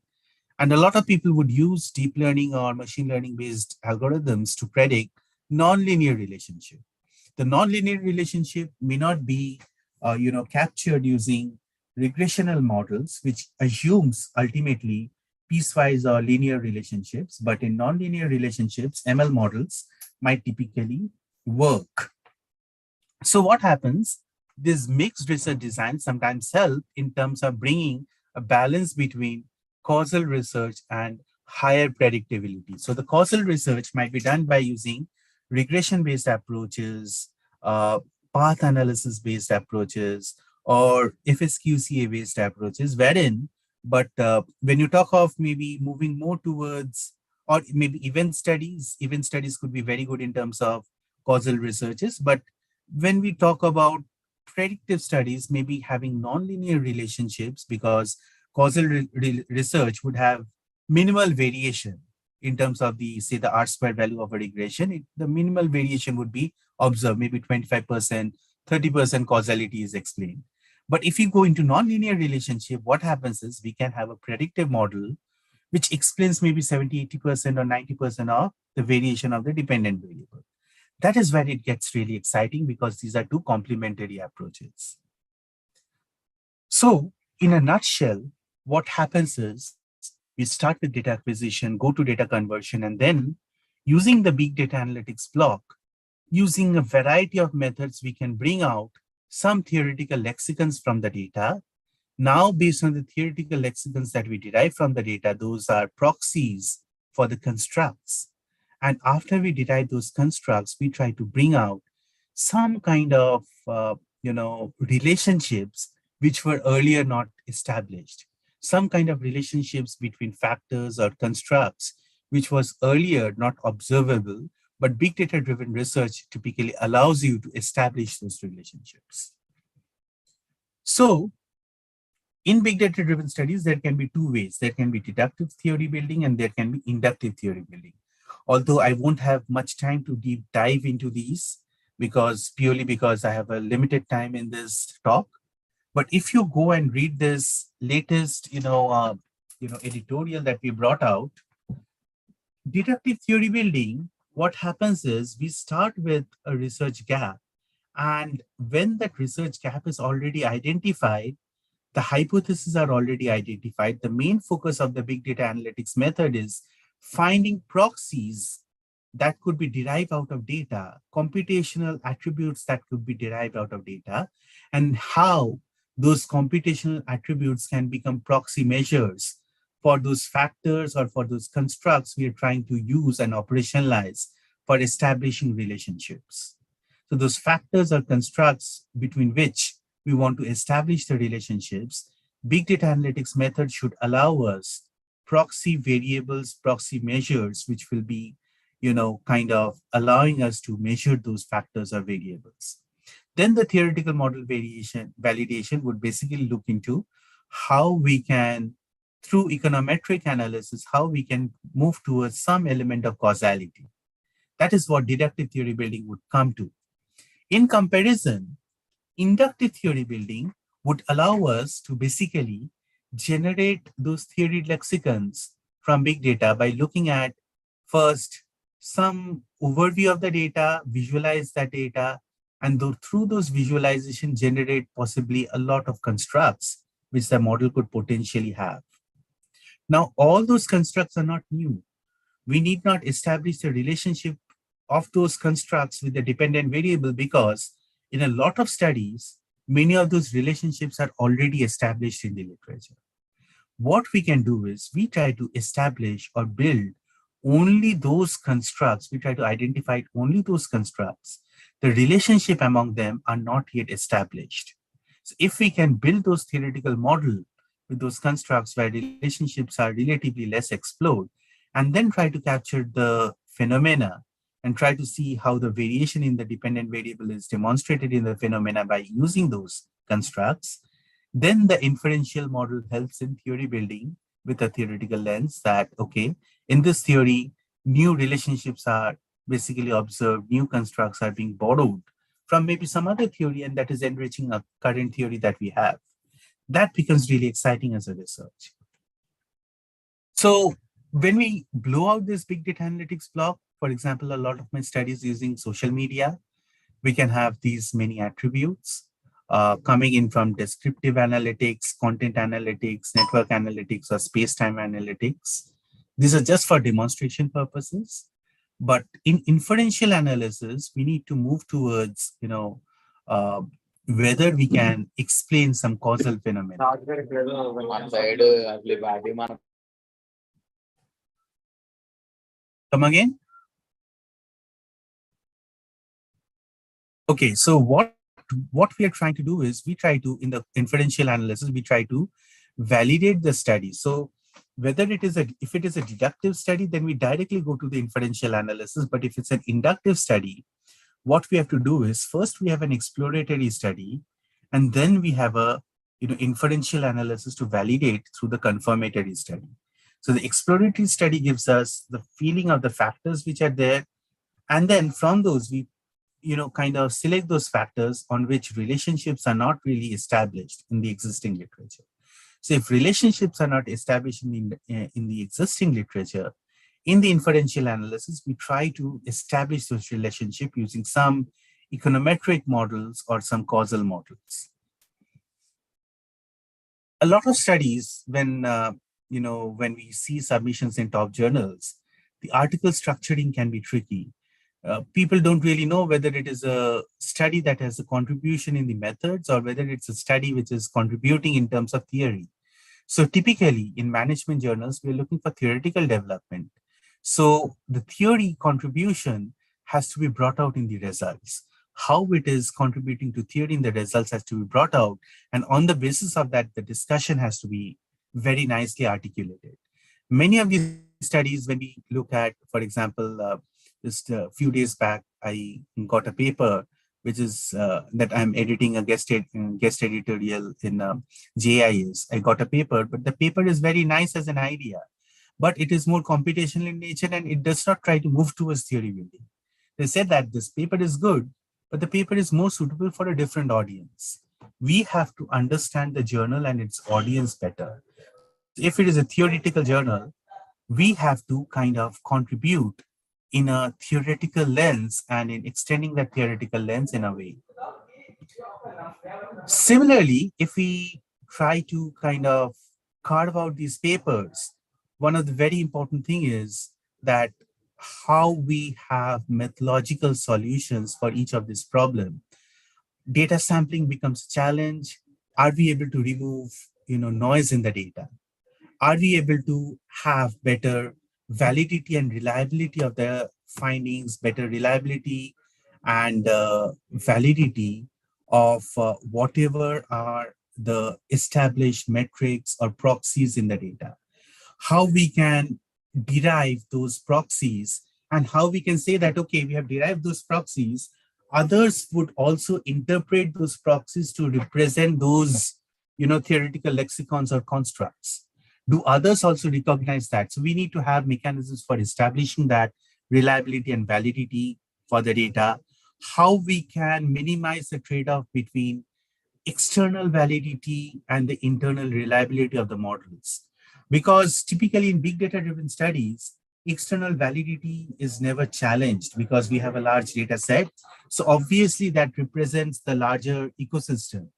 And a lot of people would use deep learning or machine learning based algorithms to predict nonlinear relationship. The nonlinear relationship may not be captured using regressional models, which assumes ultimately piecewise or linear relationships, but in nonlinear relationships, ML models might typically work. So what happens? This mixed research design sometimes help in terms of bringing a balance between causal research and higher predictability. So the causal research might be done by using regression-based approaches, path analysis-based approaches, or FSQCA-based approaches, wherein, but when you talk of maybe moving more towards, or maybe event studies could be very good in terms of causal researches. But when we talk about predictive studies may be having nonlinear relationships because causal research would have minimal variation in terms of the, say, the R-squared value of a regression. The minimal variation would be observed, maybe 25%, 30% causality is explained. But if you go into nonlinear relationship, what happens is we can have a predictive model which explains maybe 70, 80% or 90% of the variation of the dependent variable. That is where it gets really exciting because these are two complementary approaches. So in a nutshell, what happens is we start with data acquisition, go to data conversion, and then using the big data analytics block, using a variety of methods, we can bring out some theoretical lexicons from the data. Now, based on the theoretical lexicons that we derive from the data, those are proxies for the constructs. And after we derive those constructs, we try to bring out some kind of relationships which were earlier not established. Some kind of relationships between factors or constructs which was earlier not observable, but big data driven research typically allows you to establish those relationships. So in big data driven studies, there can be two ways. There can be deductive theory building and there can be inductive theory building. Although I won't have much time to deep dive into these purely because I have a limited time in this talk. But if you go and read this latest, editorial that we brought out, deductive theory building, what happens is we start with a research gap. And when that research gap is already identified, the hypotheses are already identified. The main focus of the big data analytics method is finding proxies that could be derived out of data, computational attributes that could be derived out of data, and how those computational attributes can become proxy measures for those factors or for those constructs we are trying to use and operationalize for establishing relationships. So those factors or constructs between which we want to establish the relationships, big data analytics method should allow us proxy variables, proxy measures, which will be, kind of allowing us to measure those factors or variables. Then the theoretical model validation would basically look into how we can, through econometric analysis, how we can move towards some element of causality. That is what deductive theory building would come to. In comparison, inductive theory building would allow us to basically generate those theory lexicons from big data by looking at first some overview of the data, visualize that data, and through those visualization generate possibly a lot of constructs which the model could potentially have. Now, all those constructs are not new. We need not establish the relationship of those constructs with the dependent variable because in a lot of studies, many of those relationships are already established in the literature. What we can do is we try to establish or build only those constructs. We try to identify only those constructs. The relationship among them are not yet established. So if we can build those theoretical model with those constructs where relationships are relatively less explored, and then try to capture the phenomena and try to see how the variation in the dependent variable is demonstrated in the phenomena by using those constructs, then the inferential model helps in theory building with a theoretical lens that, okay, in this theory, new relationships are basically observed, new constructs are being borrowed from maybe some other theory, and that is enriching a current theory that we have. That becomes really exciting as a research. So when we blow out this big data analytics block, for example, a lot of my studies using social media, we can have these many attributes coming in from descriptive analytics, content analytics, network analytics, or space-time analytics. These are just for demonstration purposes. But in inferential analysis, we need to move towards, whether we can explain some causal phenomena. Come again? Okay, so what we are trying to do is we try to, in the inferential analysis, we try to validate the study. So whether if it is a deductive study, then we directly go to the inferential analysis. But if it's an inductive study, what we have to do is first we have an exploratory study And then we have a inferential analysis to validate through the confirmatory study. So the exploratory study gives us the feeling of the factors which are there. And then from those, we kind of select those factors on which relationships are not really established in the existing literature. So if relationships are not established in the existing literature, in the inferential analysis, we try to establish those relationships using some econometric models or some causal models. A lot of studies, when we see submissions in top journals, the article structuring can be tricky. People don't really know whether it is a study that has a contribution in the methods or whether it's a study which is contributing in terms of theory. So typically in management journals, we're looking for theoretical development. So the theory contribution has to be brought out in the results. How it is contributing to theory in the results has to be brought out. And on the basis of that, the discussion has to be very nicely articulated. Many of these studies, when we look at, for example, just a few days back, I got a paper which is that I'm editing a guest editorial in JIS. I got a paper, but the paper is very nice as an idea, but it is more computational in nature and it does not try to move towards theory building. They said that this paper is good, but the paper is more suitable for a different audience. We have to understand the journal and its audience better. If it is a theoretical journal, we have to kind of contribute in a theoretical lens and in extending that theoretical lens in a way. Similarly, if we try to kind of carve out these papers, one of the very important thing is that how we have methodological solutions for each of this problem. Data sampling becomes a challenge. Are we able to remove noise in the data? Are we able to have better validity and reliability of the findings, better reliability and validity of whatever are the established metrics or proxies in the data? How we can derive those proxies and how we can say that, okay, we have derived those proxies, others would also interpret those proxies to represent those theoretical lexicons or constructs. Do others also recognize that? So we need to have mechanisms for establishing that reliability and validity for the data. How we can minimize the trade-off between external validity and the internal reliability of the models. Because typically in big data-driven studies, external validity is never challenged because we have a large data set. So obviously that represents the larger ecosystem.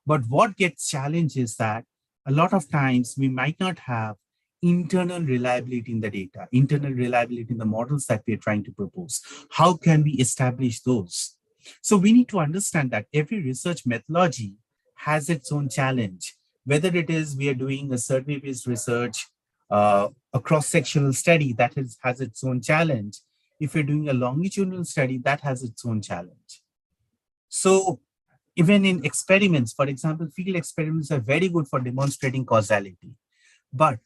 But what gets challenged is that a lot of times we might not have internal reliability in the data, internal reliability in the models that we're trying to propose. How can we establish those? So we need to understand that every research methodology has its own challenge, whether it is we are doing a survey-based research, a cross-sectional study that has its own challenge. If you're doing a longitudinal study, that has its own challenge. So even in experiments, for example, field experiments are very good for demonstrating causality. But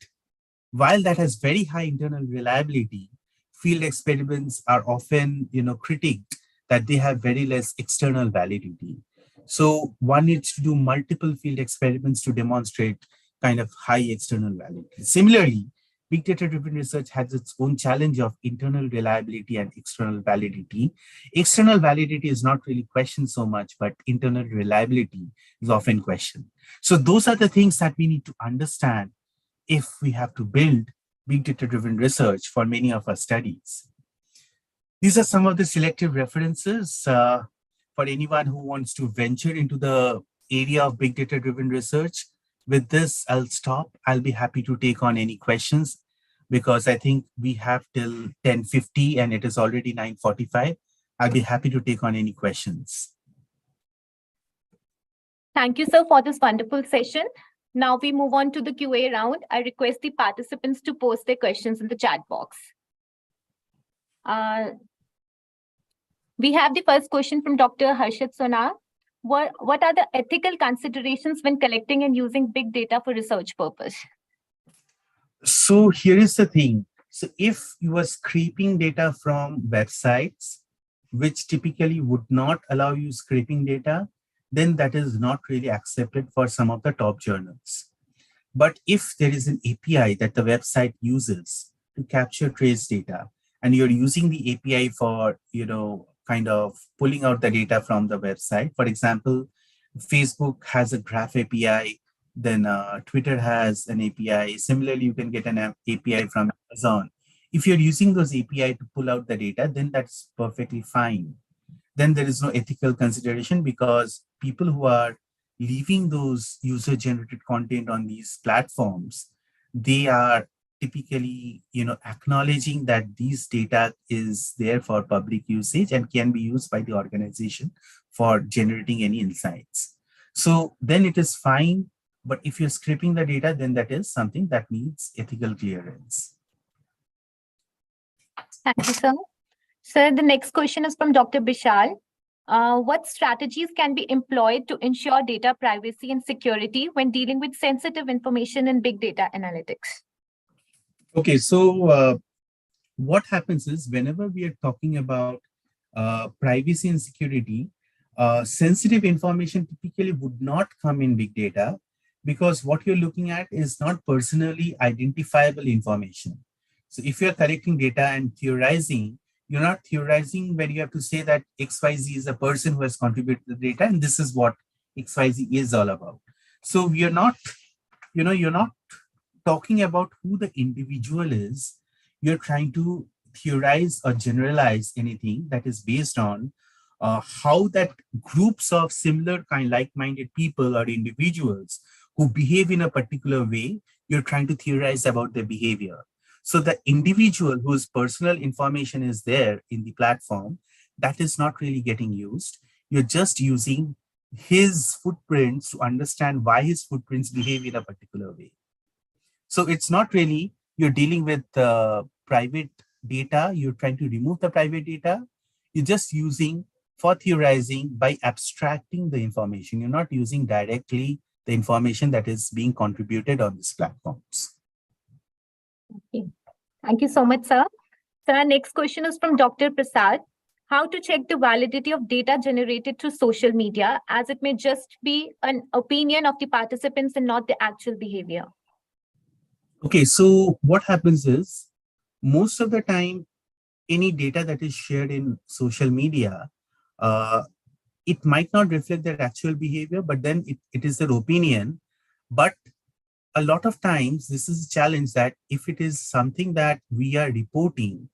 while that has very high internal reliability, field experiments are often critiqued that they have very less external validity. So one needs to do multiple field experiments to demonstrate kind of high external validity. Similarly, big data-driven research has its own challenge of internal reliability and external validity. External validity is not really questioned so much, but internal reliability is often questioned. So those are the things that we need to understand if we have to build big data-driven research for many of our studies. These are some of the selective references for anyone who wants to venture into the area of big data-driven research. With this, I'll stop. I'll be happy to take on any questions because I think we have till 10:50 and it is already 9:45. I'll be happy to take on any questions. Thank you, sir, for this wonderful session. Now we move on to the QA round. I request the participants to post their questions in the chat box. We have the first question from Dr. Harshit Sonar. What are the ethical considerations when collecting and using big data for research purpose? So here is the thing. So if you are scraping data from websites, which typically would not allow you scraping data, then that is not really accepted for some of the top journals. But if there is an API that the website uses to capture trace data, and you're using the API for, kind of pulling out the data from the website. For example, Facebook has a graph API, then Twitter has an API. Similarly, you can get an API from Amazon. If you're using those API to pull out the data, then that's perfectly fine. Then there is no ethical consideration, because people who are leaving those user-generated content on these platforms, they are typically, acknowledging that these data is there for public usage and can be used by the organization for generating any insights. So then it is fine. But if you're scraping the data, then that is something that needs ethical clearance. Thank you, sir. Sir, the next question is from Dr. Bishal. What strategies can be employed to ensure data privacy and security when dealing with sensitive information in big data analytics? Okay, so what happens is, whenever we are talking about privacy and security, sensitive information typically would not come in big data, because what you're looking at is not personally identifiable information. So if you're collecting data and theorizing, you're not theorizing when you have to say that XYZ is a person who has contributed the data, and this is what XYZ is all about. So we are not, you're not talking about who the individual is. You're trying to theorize or generalize anything that is based on how that groups of similar like-minded people or individuals who behave in a particular way, you're trying to theorize about their behavior. So the individual whose personal information is there in the platform, that is not really getting used. You're just using his footprints to understand why his footprints behave in a particular way. So it's not really, you're dealing with private data, you're trying to remove the private data, you're just using for theorizing by abstracting the information. You're not using directly the information that is being contributed on these platforms. Okay. Thank you so much, sir. So our next question is from Dr. Prasad. How to check the validity of data generated through social media, as it may just be an opinion of the participants and not the actual behavior? Okay, so what happens is, most of the time, any data that is shared in social media, it might not reflect their actual behavior, but then it is their opinion. But a lot of times, this is a challenge that if it is something that we are reporting,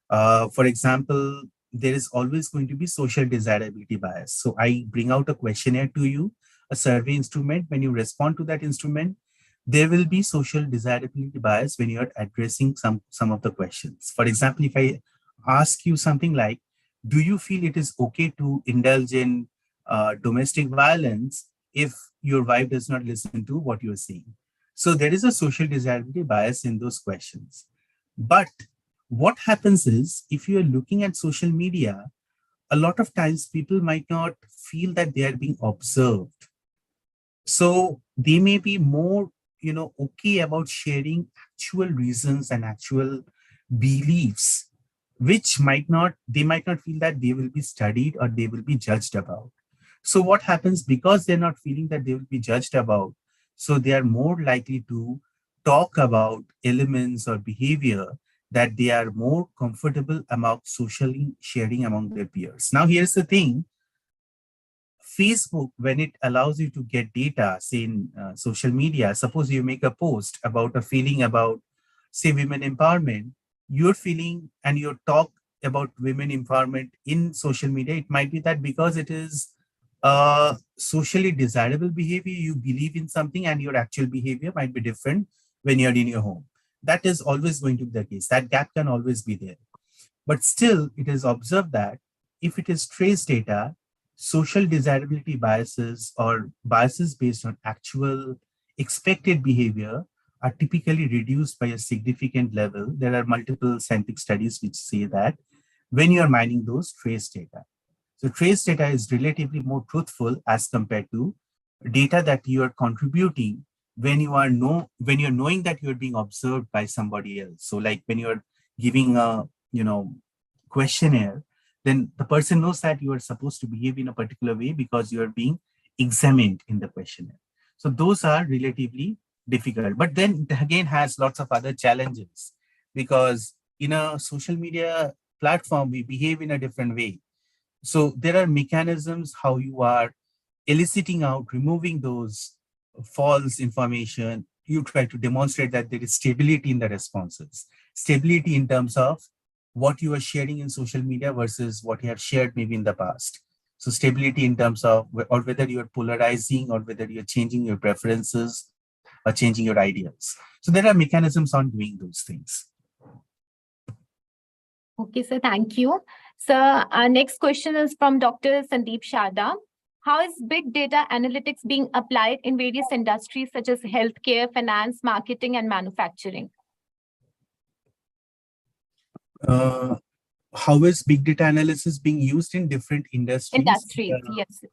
for example, there is always going to be social desirability bias. So I bring out a questionnaire to you, a survey instrument. When you respond to that instrument, there will be social desirability bias when you're addressing some of the questions. For example, if I ask you something like, do you feel it is okay to indulge in domestic violence if your wife does not listen to what you're saying? So there is a social desirability bias in those questions. But what happens is, if you're looking at social media, a lot of times people might not feel that they are being observed. So they may be more, okay about sharing actual reasons and actual beliefs, which they might not feel that they will be studied or they will be judged about. So what happens, because they're not feeling that they will be judged about, so they are more likely to talk about elements or behavior that they are more comfortable about socially sharing among their peers. Now, here's the thing. Facebook, when it allows you to get data, say in social media, suppose you make a post about a feeling about, say, women empowerment, your feeling and your talk about women empowerment in social media, it might be that because it is socially desirable behavior, you believe in something, and your actual behavior might be different when you're in your home. That is always going to be the case. That gap can always be there. But still, it is observed that if it is trace data, social desirability biases or biases based on actual expected behavior are typically reduced by a significant level. There are multiple scientific studies which say that when you are mining those trace data. So trace data is relatively more truthful as compared to data that you are contributing when you're knowing that you're being observed by somebody else. So like when you're giving a questionnaire, then the person knows that you are supposed to behave in a particular way because you are being examined in the questionnaire. So those are relatively difficult, but then it again has lots of other challenges, because in a social media platform, we behave in a different way. So there are mechanisms how you are eliciting out, removing those false information. You try to demonstrate that there is stability in the responses, stability in terms of what you are sharing in social media versus what you have shared maybe in the past. So stability in terms of, or whether you're polarizing, or whether you're changing your preferences or changing your ideas. So there are mechanisms on doing those things. Okay, sir, thank you. So our next question is from Dr. Sandeep Sharda. How is big data analytics being applied in various industries such as healthcare, finance, marketing, and manufacturing? How is big data analysis being used in different industries? Yes.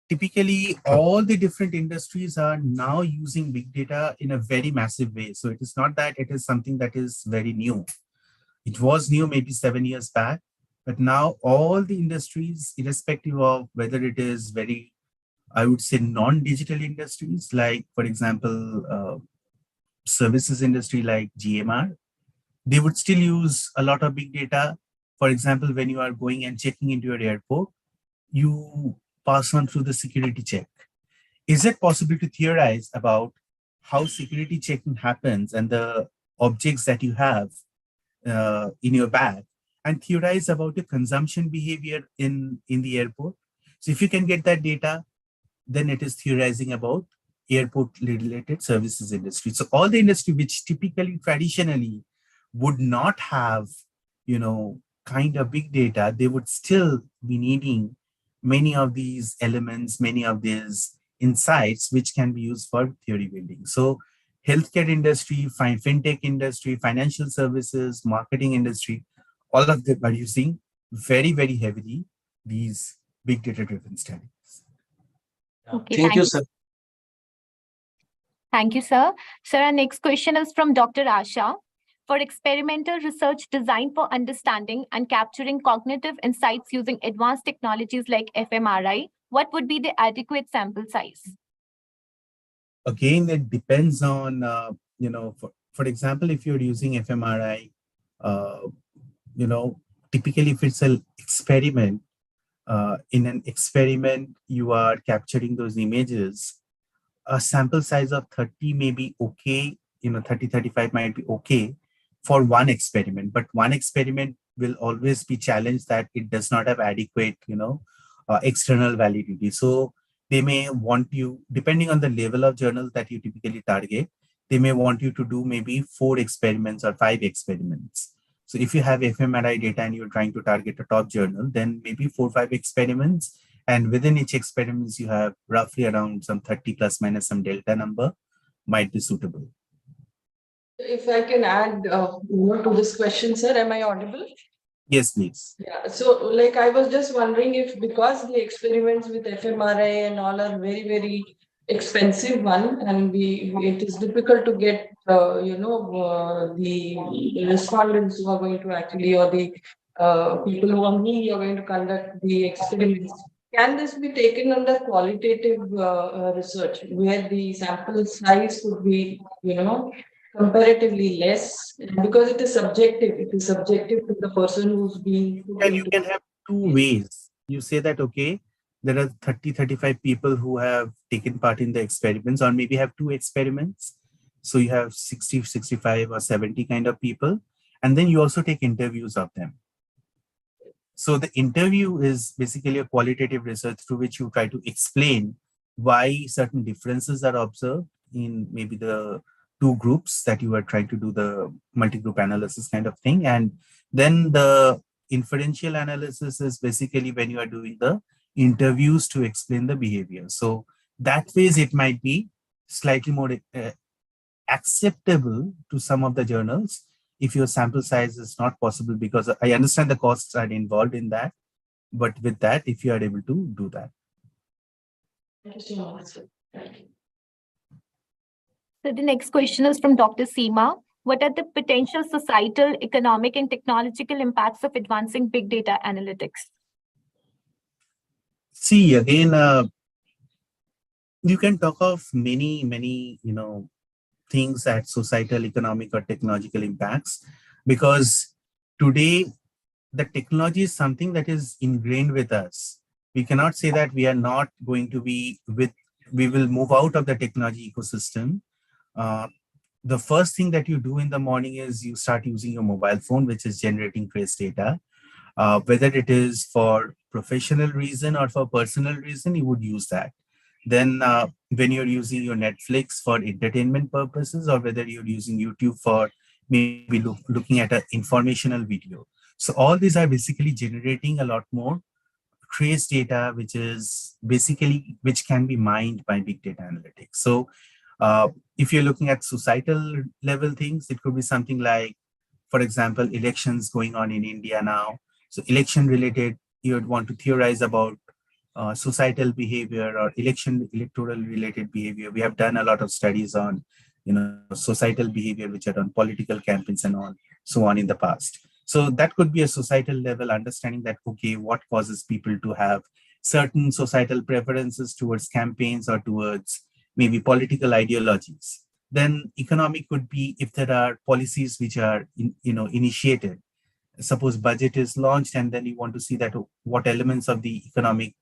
Typically, all the different industries are now using big data in a very massive way. So it is not that it is something that is very new. It was new maybe 7 years back, but now all the industries, irrespective of whether it is very, I would say, non-digital industries, like, for example, services industry like GMR, they would still use a lot of big data. For example, when you are going and checking into your airport, you pass on through the security check. Is it possible to theorize about how security checking happens and the objects that you have in your bag, and theorize about the consumption behavior in the airport? So if you can get that data, then it is theorizing about airport related services industry. So all the industry which typically traditionally would not have, kind of big data, they would still be needing many of these elements, many of these insights, which can be used for theory building. So healthcare industry, fintech industry, financial services, marketing industry, all of them are using very, very heavily these big data driven studies. Okay, thank you, sir. Thank you, sir. Sir, our next question is from Dr. Asha. For experimental research designed for understanding and capturing cognitive insights using advanced technologies like fMRI, what would be the adequate sample size? Again, it depends on, for example, if you're using fMRI, typically if it's an experiment, in an experiment, you are capturing those images. A sample size of 30 may be okay, 30, 35 might be okay for one experiment, but one experiment will always be challenged that it does not have adequate, external validity. So they may want you, depending on the level of journal that you typically target, they may want you to do maybe 4 experiments or 5 experiments. So if you have fMRI data and you're trying to target a top journal, then maybe 4 or 5 experiments. And within each experiments, you have roughly around some 30 plus minus some delta number might be suitable. If I can add more to this question, sir, am I audible? Yes, please. Yeah, so like I was just wondering if, because the experiments with fMRI and all are very, very expensive one, and it is difficult to get, the respondents who are going to actually, or the people who are going to conduct the experiments. Can this be taken under qualitative research, where the sample size could be, comparatively less, because it is subjective. It is subjective to the person who's being. And you can have 2 ways. You say that, okay, there are 30, 35 people who have taken part in the experiments, or maybe have 2 experiments. So you have 60, 65 or 70 kind of people. And then you also take interviews of them. So the interview is basically a qualitative research through which you try to explain why certain differences are observed in maybe the 2 groups that you are trying to do the multi-group analysis kind of thing. And then the inferential analysis is basically when you are doing the interviews to explain the behavior. So that phase, it might be slightly more acceptable to some of the journals if your sample size is not possible, because I understand the costs are involved in that. But with that, if you are able to do that. Thank you so much, sir. So the next question is from Dr. Seema. What are the potential societal, economic, and technological impacts of advancing big data analytics? See, again, You can talk of many, things at societal, economic, or technological impacts, because today the technology is something that is ingrained with us. We cannot say that we are not going to be with, we will move out of the technology ecosystem. Uh, the first thing that you do in the morning is you start using your mobile phone, which is generating trace data. Whether it is for professional reason or for personal reason, you would use that. Then when you're using your Netflix for entertainment purposes, or whether you're using YouTube for maybe looking at an informational video. So all these are basically generating a lot more trace data, which is basically, which can be mined by big data analytics. So if you're looking at societal level things, it could be something like, for example, elections going on in India now. So election related, you would want to theorize about societal behavior or electoral related behavior. We have done a lot of studies on, societal behavior, which are on political campaigns and so on in the past. So that could be a societal level understanding that, okay, what causes people to have certain societal preferences towards campaigns or towards maybe political ideologies. Then economic could be if there are policies which are, initiated. Suppose budget is launched, and then you want to see that what elements of the economic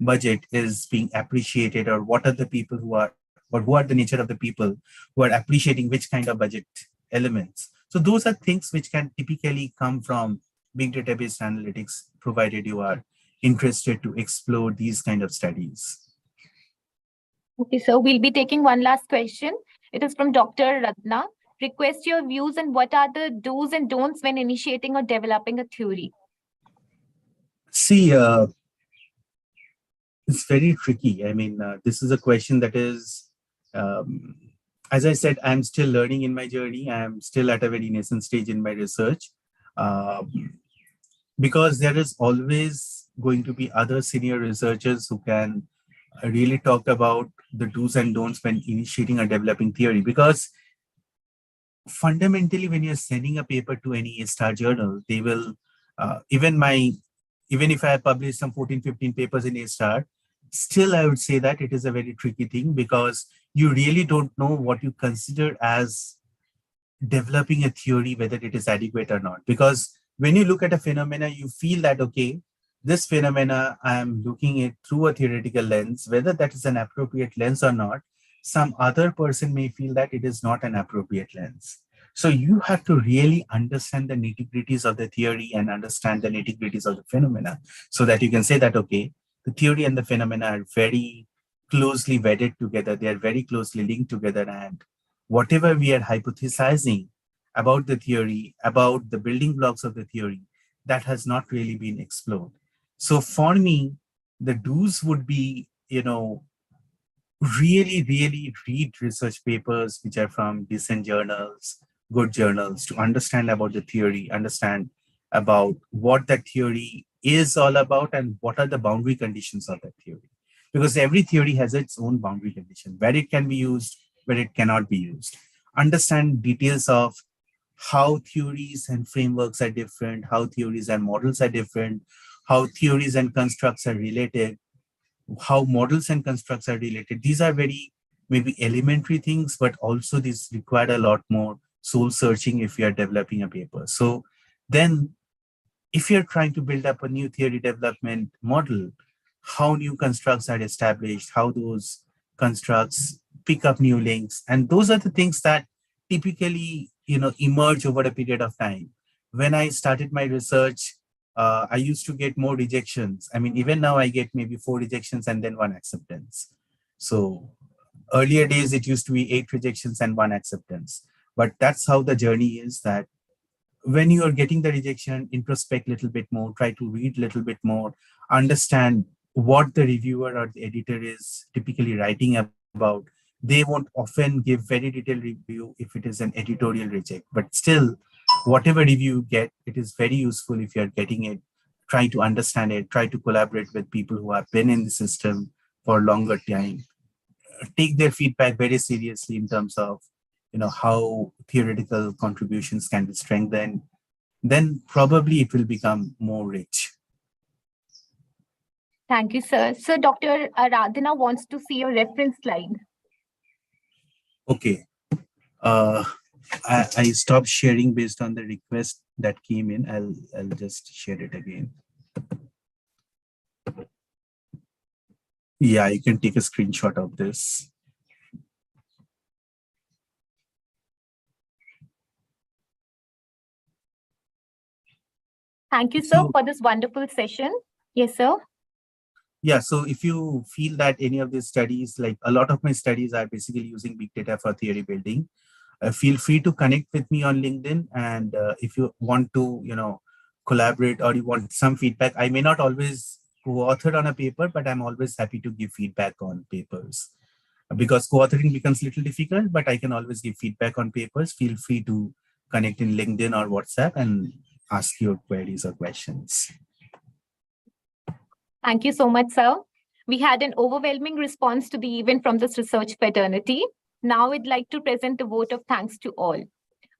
budget is being appreciated, or what are the people who are, or who are the nature of the people who are appreciating which kind of budget elements. So those are things which can typically come from big database analytics, provided you are interested to explore these kind of studies. Okay, so we'll be taking one last question. It is from Dr. Ratna. Request your views on what are the do's and don'ts when initiating or developing a theory. See, it's very tricky. I mean, this is a question that is, as I said, I'm still learning in my journey. I'm still at a very nascent stage in my research, because there is always going to be other senior researchers who can really talk about the do's and don'ts when initiating or developing theory. Because fundamentally, when you're sending a paper to any A-star journal, they will, even if I have published some 14, 15 papers in A-star, still I would say that it is a very tricky thing, because you really don't know what you consider as developing a theory, whether it is adequate or not. Because when you look at a phenomena, you feel that, okay, this phenomena, I am looking at through a theoretical lens, whether that is an appropriate lens or not. Some other person may feel that it is not an appropriate lens. So you have to really understand the nitty-gritties of the theory and understand the nitty-gritties of the phenomena, so that you can say that, okay, the theory and the phenomena are very closely wedded together. They are very closely linked together. And whatever we are hypothesizing about the theory, about the building blocks of the theory, that has not really been explored. So for me, the do's would be, really read research papers which are from decent journals, good journals, to understand about the theory, understand about what that theory is all about, and what are the boundary conditions of that theory. Because every theory has its own boundary condition, where it can be used, where it cannot be used. Understand details of how theories and frameworks are different, how theories and models are different, how theories and constructs are related, how models and constructs are related. These are very maybe elementary things, but also these require a lot more soul searching if you are developing a paper. So then if you're trying to build up a new theory development model, how new constructs are established, how those constructs pick up new links. And those are the things that typically, emerge over a period of time. When I started my research, I used to get more rejections. I mean, even now I get maybe 4 rejections and then 1 acceptance. So earlier days, it used to be 8 rejections and 1 acceptance. But that's how the journey is, that when you are getting the rejection, introspect a little bit more, try to read a little bit more, understand what the reviewer or the editor is typically writing about. They won't often give very detailed review if it is an editorial reject, but still, whatever review you get, it is very useful if you're getting it, trying to understand it, try to collaborate with people who have been in the system for a longer time. Take their feedback very seriously in terms of, how theoretical contributions can be strengthened. Then probably it will become more rich. Thank you, sir. So Dr. Aradhana wants to see your reference slide. Okay. I stopped sharing based on the request that came in. I'll just share it again. Yeah, you can take a screenshot of this. Thank you, sir, for this wonderful session. Yes, sir. Yeah, so if you feel that any of these studies, like a lot of my studies are basically using big data for theory building, feel free to connect with me on LinkedIn. And if you want to, collaborate or you want some feedback, I may not always co-author on a paper, but I'm always happy to give feedback on papers. Because co-authoring becomes a little difficult, but I can always give feedback on papers. Feel free to connect in LinkedIn or WhatsApp and ask your queries or questions. Thank you so much, sir. We had an overwhelming response to the event from this research fraternity. Now I'd like to present a vote of thanks to all.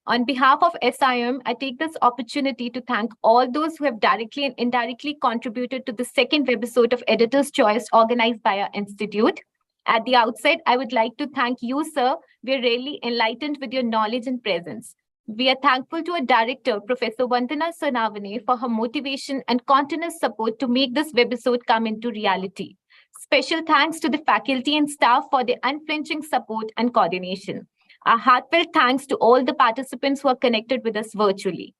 On behalf of SIOM, I take this opportunity to thank all those who have directly and indirectly contributed to the second webisode of Editor's Choice organized by our institute. At the outset, I would like to thank you, sir. We are really enlightened with your knowledge and presence. We are thankful to our director, Professor Vandana Sonavane, for her motivation and continuous support to make this webisode come into reality. Special thanks to the faculty and staff for their unflinching support and coordination. A heartfelt thanks to all the participants who are connected with us virtually.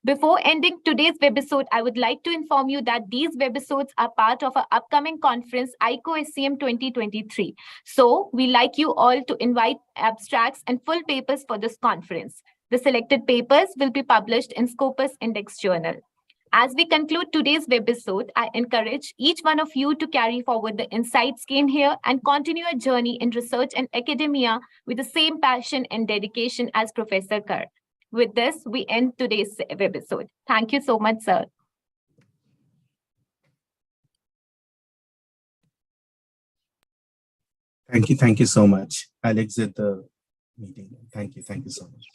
Before ending today's webisode, I would like to inform you that these webisodes are part of our upcoming conference, ICO SCM 2023. So we like you all to invite abstracts and full papers for this conference. The selected papers will be published in Scopus Index Journal. As we conclude today's webisode, I encourage each one of you to carry forward the insights gained here and continue a journey in research and academia with the same passion and dedication as Professor Kar. With this, we end today's webisode. Thank you so much, sir. Thank you so much. I'll exit the meeting. Thank you so much.